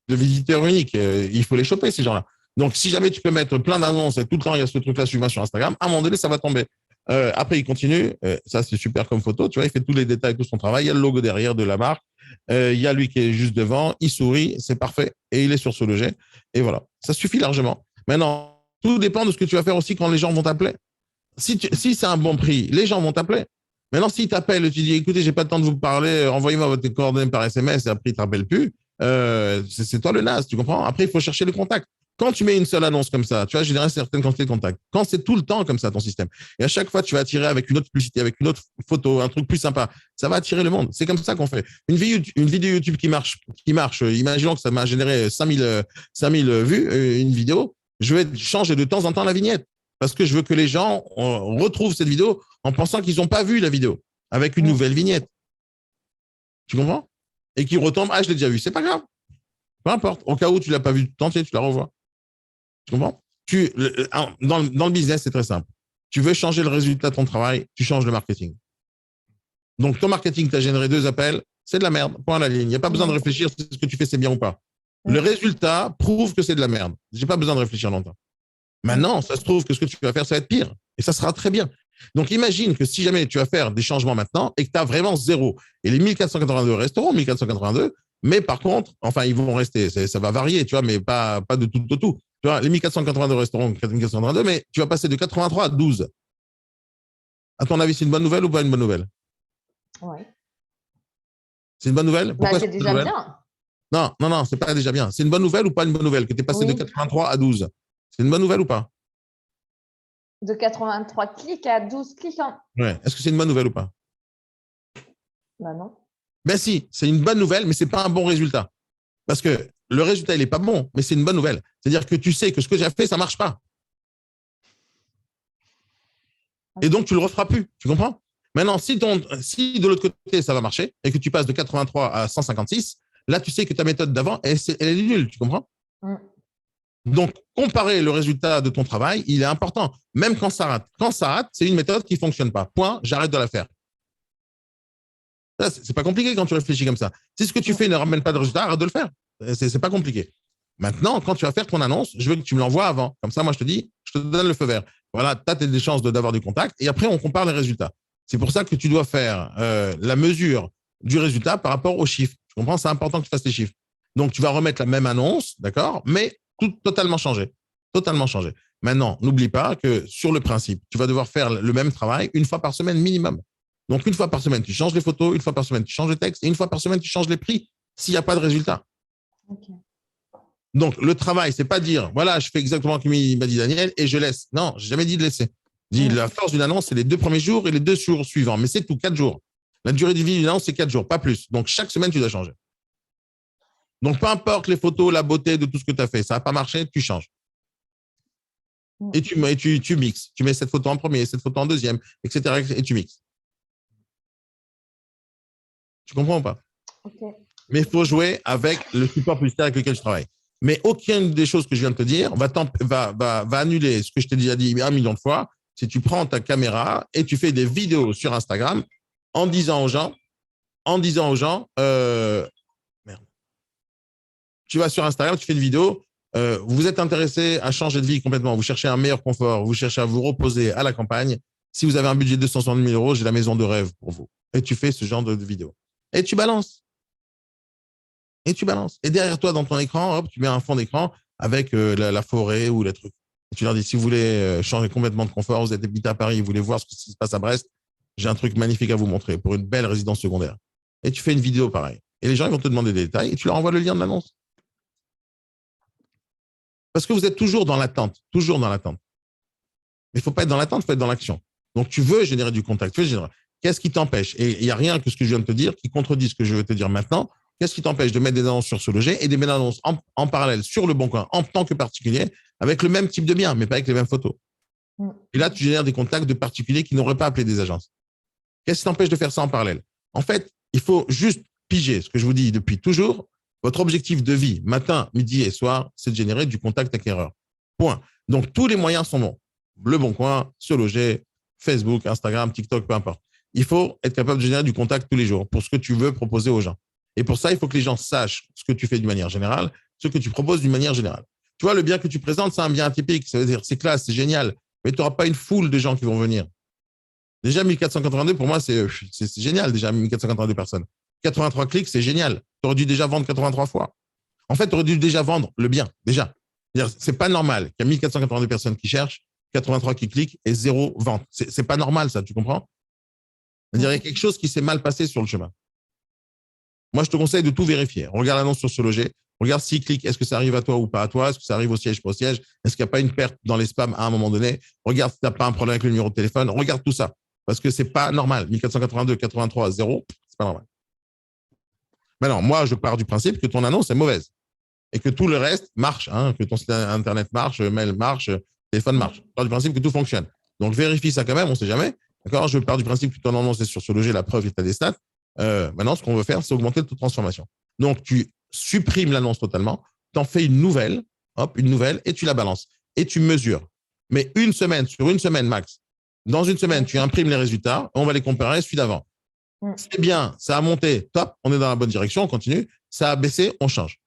visiteurs uniques. Il faut les choper, ces gens-là. Donc, si jamais tu peux mettre plein d'annonces et tout le temps, il y a ce truc-là sur Instagram, à un moment donné, ça va tomber. Après, il continue. Ça, c'est super comme photo. Tu vois, il fait tous les détails, tout son travail. Il y a le logo derrière de la marque. Il y a lui qui est juste devant. Il sourit. C'est parfait. Et il est sur ce loger. Et voilà. Ça suffit largement. Maintenant, tout dépend de ce que tu vas faire aussi quand les gens vont t'appeler. Si c'est un bon prix, les gens vont t'appeler. Maintenant, s'ils t'appellent et tu dis, écoutez, j'ai pas le temps de vous parler, envoyez-moi votre coordonnées par SMS et après, ils ne te rappellent plus, c'est toi le naze, tu comprends? Après, il faut chercher le contact. Quand tu mets une seule annonce comme ça, tu vas générer certaines quantités de contacts. Quand c'est tout le temps comme ça, ton système, et à chaque fois, tu vas attirer avec une autre publicité, avec une autre photo, un truc plus sympa, ça va attirer le monde. C'est comme ça qu'on fait. Une vidéo YouTube qui marche, imaginons que ça m'a généré 5000 vues, une vidéo, je vais changer de temps en temps la vignette. Parce que je veux que les gens retrouvent cette vidéo en pensant qu'ils n'ont pas vu la vidéo, avec une nouvelle vignette. Tu comprends? et qu'il retombe, ah, je l'ai déjà vu, c'est pas grave. Peu importe. Au cas où tu ne l'as pas vu tout entier, tu la revois. Tu comprends? Dans le business, c'est très simple. Tu veux changer le résultat de ton travail, tu changes le marketing. Donc, ton marketing t'a généré 2 appels, c'est de la merde, point à la ligne. Il n'y a pas besoin de réfléchir si ce que tu fais, c'est bien ou pas. Le résultat prouve que c'est de la merde. Je n'ai pas besoin de réfléchir longtemps. Maintenant, ça se trouve que ce que tu vas faire, ça va être pire. Et ça sera très bien. Donc, imagine que si jamais tu vas faire des changements maintenant et que tu as vraiment 0, et les 1482 resteront 1482, mais par contre, enfin, ils vont rester, ça va varier, tu vois, mais pas de tout au tout. Tu vois, les 1482 resteront 1482, mais tu vas passer de 83 à 12. À ton avis, c'est une bonne nouvelle ou pas une bonne nouvelle? Ouais. C'est une bonne nouvelle? Pourquoi C'est déjà bien. Non, c'est pas déjà bien. C'est une bonne nouvelle ou pas une bonne nouvelle que tu es passé de 83 à 12? C'est une bonne nouvelle ou pas? De 83 clics à 12 clics. Ouais. Est-ce que c'est une bonne nouvelle ou pas? Bah non. Ben si, c'est une bonne nouvelle, mais ce n'est pas un bon résultat. Parce que le résultat, il n'est pas bon, mais c'est une bonne nouvelle. C'est-à-dire que tu sais que ce que j'ai fait, ça ne marche pas. Et donc, tu ne le referas plus. Tu comprends? Maintenant, si de l'autre côté, ça va marcher et que tu passes de 83 à 156, là, tu sais que ta méthode d'avant, elle est nulle. Tu comprends? Donc, comparer le résultat de ton travail, il est important, même quand ça rate. Quand ça rate, c'est une méthode qui ne fonctionne pas. Point, j'arrête de la faire. C'est pas compliqué quand tu réfléchis comme ça. Si ce que tu fais ne ramène pas de résultat, arrête de le faire. C'est pas compliqué. Maintenant, quand tu vas faire ton annonce, je veux que tu me l'envoies avant. Comme ça, moi, je te dis, je te donne le feu vert. Voilà, tu as des chances d'avoir du contact. Et après, on compare les résultats. C'est pour ça que tu dois faire la mesure du résultat par rapport aux chiffres. Tu comprends? C'est important que tu fasses les chiffres. Donc, tu vas remettre la même annonce, d'accord? Mais tout totalement changé. Totalement changé. Maintenant, n'oublie pas que sur le principe, tu vas devoir faire le même travail 1 fois par semaine minimum. Donc, 1 fois par semaine, tu changes les photos, 1 fois par semaine, tu changes le texte, et 1 fois par semaine, tu changes les prix s'il n'y a pas de résultat. Okay. Donc, le travail, c'est pas dire, voilà, je fais exactement comme il m'a dit Daniel et je laisse. Non, j'ai jamais dit de laisser. Je dis, la force d'une annonce, c'est les 2 premiers jours et les 2 jours suivants. Mais c'est tout, 4 jours. La durée de vie d'une annonce, c'est 4 jours, pas plus. Donc, chaque semaine, tu dois changer. Donc, peu importe les photos, la beauté de tout ce que tu as fait, ça n'a pas marché, tu changes. Et tu mixes. Tu mets cette photo en premier, cette photo en deuxième, etc. Et tu mixes. Tu comprends ou pas? Okay. Mais il faut jouer avec le support publicitaire avec lequel je travaille. Mais aucune des choses que je viens de te dire va annuler ce que je t'ai déjà dit 1 million de fois. Si tu prends ta caméra et tu fais des vidéos sur Instagram en disant aux gens, merde. Tu vas sur Instagram, tu fais une vidéo, vous êtes intéressé à changer de vie complètement, vous cherchez un meilleur confort, vous cherchez à vous reposer à la campagne. Si vous avez un budget de 260 000 €, j'ai la maison de rêve pour vous. Et tu fais ce genre de vidéo. Et tu balances. Et derrière toi, dans ton écran, hop, tu mets un fond d'écran avec la forêt ou les trucs. Et tu leur dis, si vous voulez changer complètement de confort, vous êtes habité à Paris, vous voulez voir ce qui se passe à Brest, j'ai un truc magnifique à vous montrer pour une belle résidence secondaire. Et tu fais une vidéo pareil. Et les gens, ils vont te demander des détails et tu leur envoies le lien de l'annonce. Parce que vous êtes toujours dans l'attente. Toujours dans l'attente. Mais il ne faut pas être dans l'attente, il faut être dans l'action. Donc, tu veux générer du contact. Qu'est-ce qui t'empêche? Et il n'y a rien que ce que je viens de te dire qui contredit ce que je veux te dire maintenant. Qu'est-ce qui t'empêche de mettre des annonces sur SeLoger et de mettre des annonces en parallèle sur Le Bon Coin en tant que particulier avec le même type de bien, mais pas avec les mêmes photos? Et là, tu génères des contacts de particuliers qui n'auraient pas appelé des agences. Qu'est-ce qui t'empêche de faire ça en parallèle? En fait, il faut juste piger ce que je vous dis depuis toujours. Votre objectif de vie, matin, midi et soir, c'est de générer du contact acquéreur. Point. Donc, tous les moyens sont bons. Le Bon Coin, SeLoger, Facebook, Instagram, TikTok, peu importe. Il faut être capable de générer du contact tous les jours pour ce que tu veux proposer aux gens. Et pour ça, il faut que les gens sachent ce que tu fais d'une manière générale, ce que tu proposes d'une manière générale. Tu vois, le bien que tu présentes, c'est un bien atypique. Ça veut dire, c'est classe, c'est génial. Mais tu n'auras pas une foule de gens qui vont venir. Déjà, 1482, pour moi, c'est génial, déjà, 1482 personnes. 83 clics, c'est génial. Tu aurais dû déjà vendre 83 fois. En fait, tu aurais dû déjà vendre le bien, déjà. C'est pas normal qu'il y a 1482 personnes qui cherchent, 83 qui cliquent et 0 vente. C'est pas normal, ça, tu comprends? Il y a quelque chose qui s'est mal passé sur le chemin. Moi, je te conseille de tout vérifier. Regarde l'annonce sur SeLoger. Regarde s'il clique. Est-ce que ça arrive à toi ou pas à toi? Est-ce que ça arrive au siège, pas au siège? Est-ce qu'il n'y a pas une perte dans les spams à un moment donné? Regarde si tu n'as pas un problème avec le numéro de téléphone. Regarde tout ça. Parce que ce n'est pas normal. 1482, 83, 0, c'est pas normal. Maintenant, moi, je pars du principe que ton annonce est mauvaise. Et que tout le reste marche. Hein, que ton site Internet marche, mail marche, téléphone marche. Je pars du principe que tout fonctionne. Donc, vérifie ça quand même, on ne sait jamais. D'accord? Je pars du principe que ton annonce est sur SeLoger, la preuve, tu as des stats. Maintenant, ce qu'on veut faire, c'est augmenter le taux de transformation. Donc, tu supprimes l'annonce totalement, tu en fais une nouvelle, et tu la balances. Et tu mesures. Mais sur une semaine max. Dans une semaine, tu imprimes les résultats, on va les comparer à celui d'avant. C'est bien, ça a monté, top, on est dans la bonne direction, on continue. Ça a baissé, on change.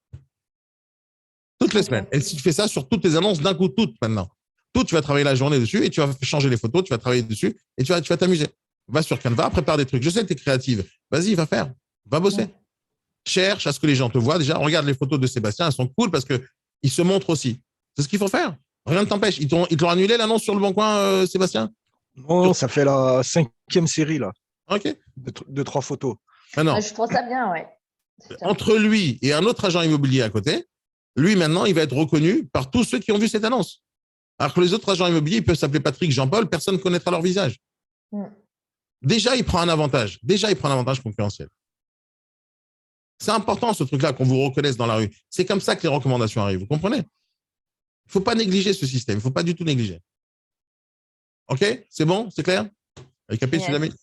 Toutes les semaines. Et si tu fais ça sur toutes tes annonces d'un coup, toutes maintenant. Tout, tu vas travailler la journée dessus et tu vas changer les photos, tu vas travailler dessus et tu vas t'amuser. Va sur Canva, prépare des trucs. Je sais que tu es créative. Vas-y, va faire. Va bosser. Cherche à ce que les gens te voient. Déjà, regarde les photos de Sébastien, elles sont cool parce qu'ils se montrent aussi. C'est ce qu'il faut faire. Rien ne t'empêche. Ils t'ont annulé l'annonce sur le Bon Coin, Sébastien? Non, ça fait la 5e série, là, OK. de 3 photos. Maintenant, Je trouve ça bien, ouais. entre lui et un autre agent immobilier à côté, lui, maintenant, il va être reconnu par tous ceux qui ont vu cette annonce. Alors que les autres agents immobiliers, ils peuvent s'appeler Patrick, Jean-Paul, personne ne connaîtra leur visage. Déjà, il prend un avantage. Concurrentiel. C'est important, ce truc-là, qu'on vous reconnaisse dans la rue. C'est comme ça que les recommandations arrivent. Vous comprenez? Il ne faut pas négliger ce système. Il ne faut pas du tout négliger. OK? C'est bon? C'est clair? Avec capé, tu l'as mis?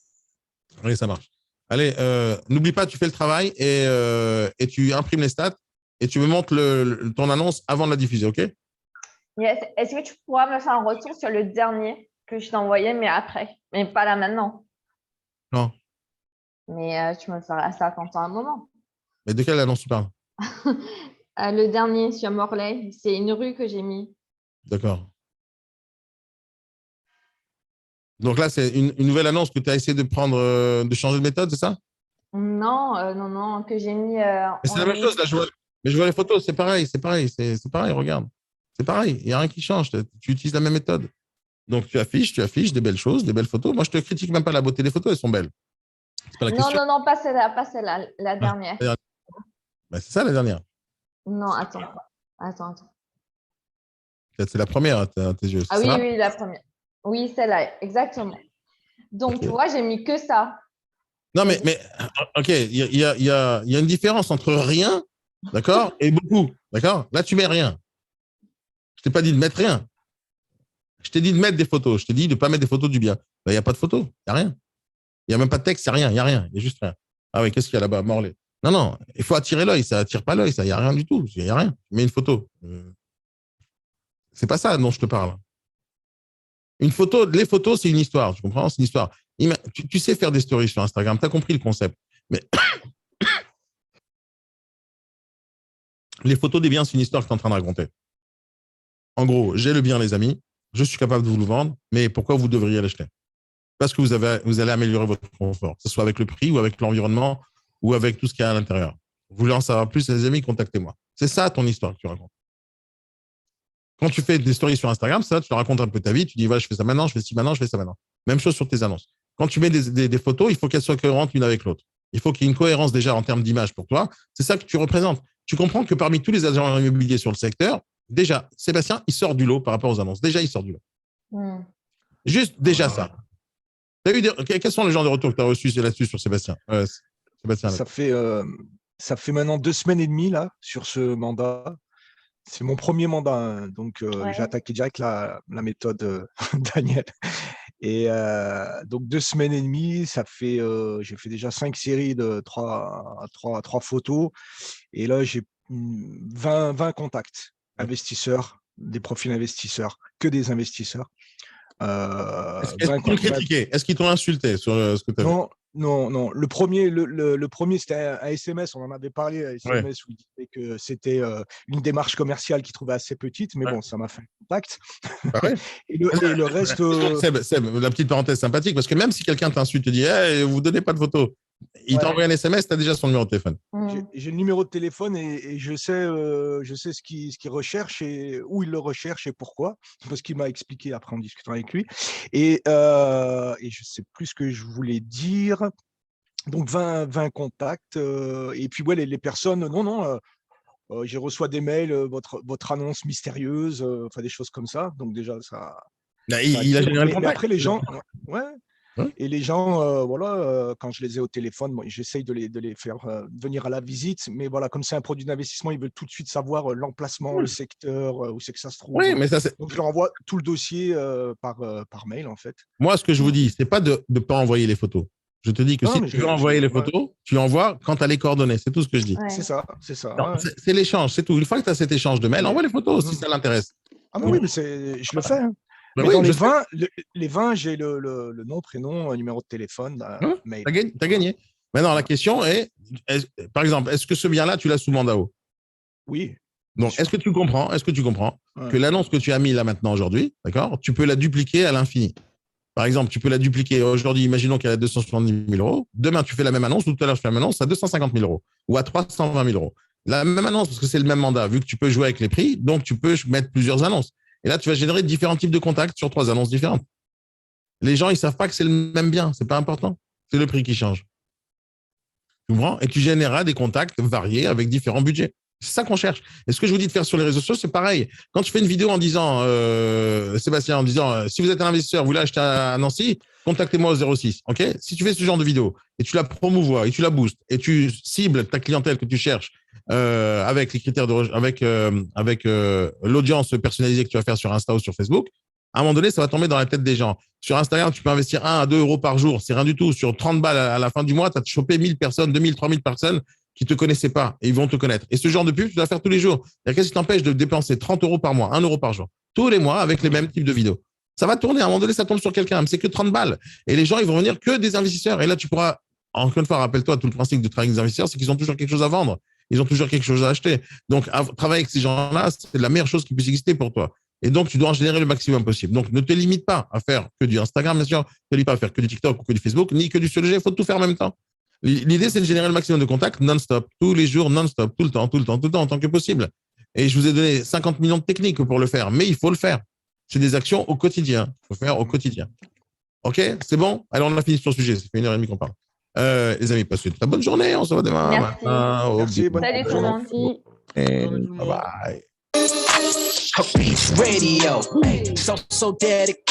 Oui, ça marche. Allez, n'oublie pas, tu fais le travail et tu imprimes les stats et tu me montres ton annonce avant de la diffuser, OK? Yes. Est-ce que tu pourras me faire un retour sur le dernier que je t'ai envoyé, mais après? Mais pas là maintenant. Non. Mais tu me feras ça quand tu as un moment. Mais de quelle annonce tu parles? Le dernier sur Morlaix, c'est une rue que j'ai mis. D'accord. Donc là, c'est une nouvelle annonce que tu as essayé de prendre, de changer de méthode, c'est ça? Non, que j'ai mis. Mais c'est la même chose, là, je vois les photos, c'est pareil, regarde. C'est pareil, il n'y a rien qui change, tu utilises la même méthode. Donc tu affiches des belles choses, des belles photos. Moi, je ne te critique même pas la beauté des photos, elles sont belles. C'est pas la question. Non, pas celle-là, la dernière. Ben, c'est ça la dernière. Non, attends. Peut-être c'est la première à tes yeux. Ah oui, la première. Oui, celle-là, exactement. Donc, Ok. tu vois, j'ai mis que ça. Non, mais OK, il y a une différence entre rien, d'accord, et beaucoup, d'accord? Là, tu mets rien. Je t'ai pas dit de mettre rien. Je t'ai dit de mettre des photos. Je t'ai dit de ne pas mettre des photos du bien. Il n'y a pas de photos, il n'y a rien. Il n'y a même pas de texte, il n'y a rien. Il y a juste rien. Ah oui, qu'est-ce qu'il y a là-bas? Morlaix. Non, il faut attirer l'œil. Ça attire pas l'œil, ça. Il n'y a rien du tout. Il n'y a rien. Tu mets une photo. C'est pas ça dont je te parle. Une photo, les photos, c'est une histoire. Tu comprends? C'est une histoire. Tu sais faire des stories sur Instagram. Tu as compris le concept. Mais les photos des biens, c'est une histoire que tu es en train de raconter. En gros, j'ai le bien, les amis. Je suis capable de vous le vendre. Mais pourquoi vous devriez l'acheter? Parce que vous allez améliorer votre confort, que ce soit avec le prix ou avec l'environnement ou avec tout ce qu'il y a à l'intérieur. Vous voulez en savoir plus, les amis, contactez-moi. C'est ça ton histoire que tu racontes. Quand tu fais des stories sur Instagram, ça, tu te racontes un peu ta vie, tu dis, voilà, je fais ça maintenant, je fais ci maintenant, je fais ça maintenant. Même chose sur tes annonces. Quand tu mets des photos, il faut qu'elles soient cohérentes l'une avec l'autre. Il faut qu'il y ait une cohérence déjà en termes d'image pour toi. C'est ça que tu représentes. Tu comprends que parmi tous les agents immobiliers sur le secteur, déjà, Sébastien, il sort du lot par rapport aux annonces. Déjà, il sort du lot. Juste déjà ça. Quels sont les genres de retours que tu as reçus là-dessus sur Sébastien? Sébastien, Ça fait maintenant 2 semaines et demie là, sur ce mandat. C'est mon premier mandat, hein, donc j'ai attaqué direct la méthode Daniel. Et donc 2 semaines et demie, ça fait, j'ai fait déjà 5 séries de 3 photos. Et là, j'ai 20 contacts investisseurs, des profils investisseurs, que des investisseurs. Est-ce qu'ils t'ont critiqué? Est-ce qu'ils t'ont insulté sur ce que tu as vu? Non. Le premier c'était un SMS, on en avait parlé, un SMS où il disait que c'était une démarche commerciale qu'il trouvait assez petite, mais bon, ça m'a fait un contact. Bah ouais. et le reste. Seb, la petite parenthèse sympathique, parce que même si quelqu'un t'insulte, te dit hey, vous ne donnez pas de photos, il t'envoie un SMS, tu as déjà son numéro de téléphone. J'ai le numéro de téléphone et je sais ce qu'il recherche et où il le recherche et pourquoi, parce qu'il m'a expliqué après en discutant avec lui. Et je ne sais plus ce que je voulais dire. Donc 20 contacts. Et puis les personnes, j'ai reçu des mails, votre annonce mystérieuse, enfin des choses comme ça. Donc déjà, ça. Il a généré le contact. Mais après, les gens. Et les gens, quand je les ai au téléphone, j'essaye de les faire venir à la visite. Mais voilà, comme c'est un produit d'investissement, ils veulent tout de suite savoir l'emplacement, le secteur, où c'est que ça se trouve. Oui, mais ça, donc, je leur envoie tout le dossier par mail, en fait. Moi, ce que je vous dis, c'est pas de ne pas envoyer les photos. Je te dis que Non, si mais tu veux envoyer les photos, tu envoies quand tu as les coordonnées. C'est tout ce que je dis. Ouais. C'est ça, c'est ça. Non, ouais. c'est l'échange, c'est tout. Une fois que tu as cet échange de mails, envoie les photos si ça l'intéresse. Ah, mais oui, mais je le fais. Hein. Ben Mais oui, dans je les sais. 20, les 20, j'ai le nom, prénom, numéro de téléphone, mail. T'as gagné. Maintenant, la question est, par exemple, est-ce que ce bien-là, tu l'as sous mandat haut? Oui. Donc, est-ce que tu comprends Ouais. que l'annonce que tu as mis là maintenant aujourd'hui, d'accord, tu peux la dupliquer à l'infini. Par exemple, tu peux la dupliquer aujourd'hui, imaginons qu'elle a 270 000 euros. Demain, tu fais la même annonce, ou tout à l'heure, je fais la même annonce à 250 000 euros ou à 320 000 euros. La même annonce, parce que c'est le même mandat, vu que tu peux jouer avec les prix, donc tu peux mettre plusieurs annonces. Et là, tu vas générer différents types de contacts sur 3 annonces différentes. Les gens, ils ne savent pas que c'est le même bien, ce n'est pas important. C'est le prix qui change. Tu comprends? Et tu généreras des contacts variés avec différents budgets. C'est ça qu'on cherche. Et ce que je vous dis de faire sur les réseaux sociaux, c'est pareil. Quand tu fais une vidéo en disant, Sébastien, en disant, si vous êtes un investisseur, vous voulez acheter à Nancy, contactez-moi au 06. Ok? Si tu fais ce genre de vidéo et tu la promouvois et tu la boostes et tu cibles ta clientèle que tu cherches avec les critères avec l'audience personnalisée que tu vas faire sur Insta ou sur Facebook, à un moment donné, ça va tomber dans la tête des gens. Sur Instagram, tu peux investir 1 à 2 euros par jour. C'est rien du tout. Sur 30 balles à la fin du mois, tu as chopé 1000 personnes, 2000, 3000 personnes qui te connaissaient pas et ils vont te connaître. Et ce genre de pub, tu dois faire tous les jours. Qu'est-ce qui t'empêche de dépenser 30 euros par mois, 1 euro par jour, tous les mois avec les mêmes types de vidéos? Ça va tourner. À un moment donné, ça tombe sur quelqu'un. Mais c'est que 30 balles. Et les gens, ils vont venir que des investisseurs. Et là, tu pourras, encore une fois, rappelle-toi, tout le principe de travailler avec des investisseurs, c'est qu'ils ont toujours quelque chose à vendre. Ils ont toujours quelque chose à acheter. Donc, travailler avec ces gens-là, c'est la meilleure chose qui puisse exister pour toi. Et donc, tu dois en générer le maximum possible. Donc, ne te limite pas à faire que du Instagram, bien sûr. Ne te limite pas à faire que du TikTok ou que du Facebook, ni que du sujet. Il faut tout faire en même temps. L'idée, c'est de générer le maximum de contacts non-stop, tous les jours, non-stop, tout le temps, en tant que possible. Et je vous ai donné 50 millions de techniques pour le faire, mais il faut le faire. C'est des actions au quotidien. Il faut faire au quotidien. OK? C'est bon? Alors, on a fini sur le sujet. Ça fait 1h30 qu'on parle. Les amis, passez une très bonne journée. On se voit demain Merci. matin. Merci, bonne Salut tout le monde. Merci. Bye bye. Radio, so dedicated.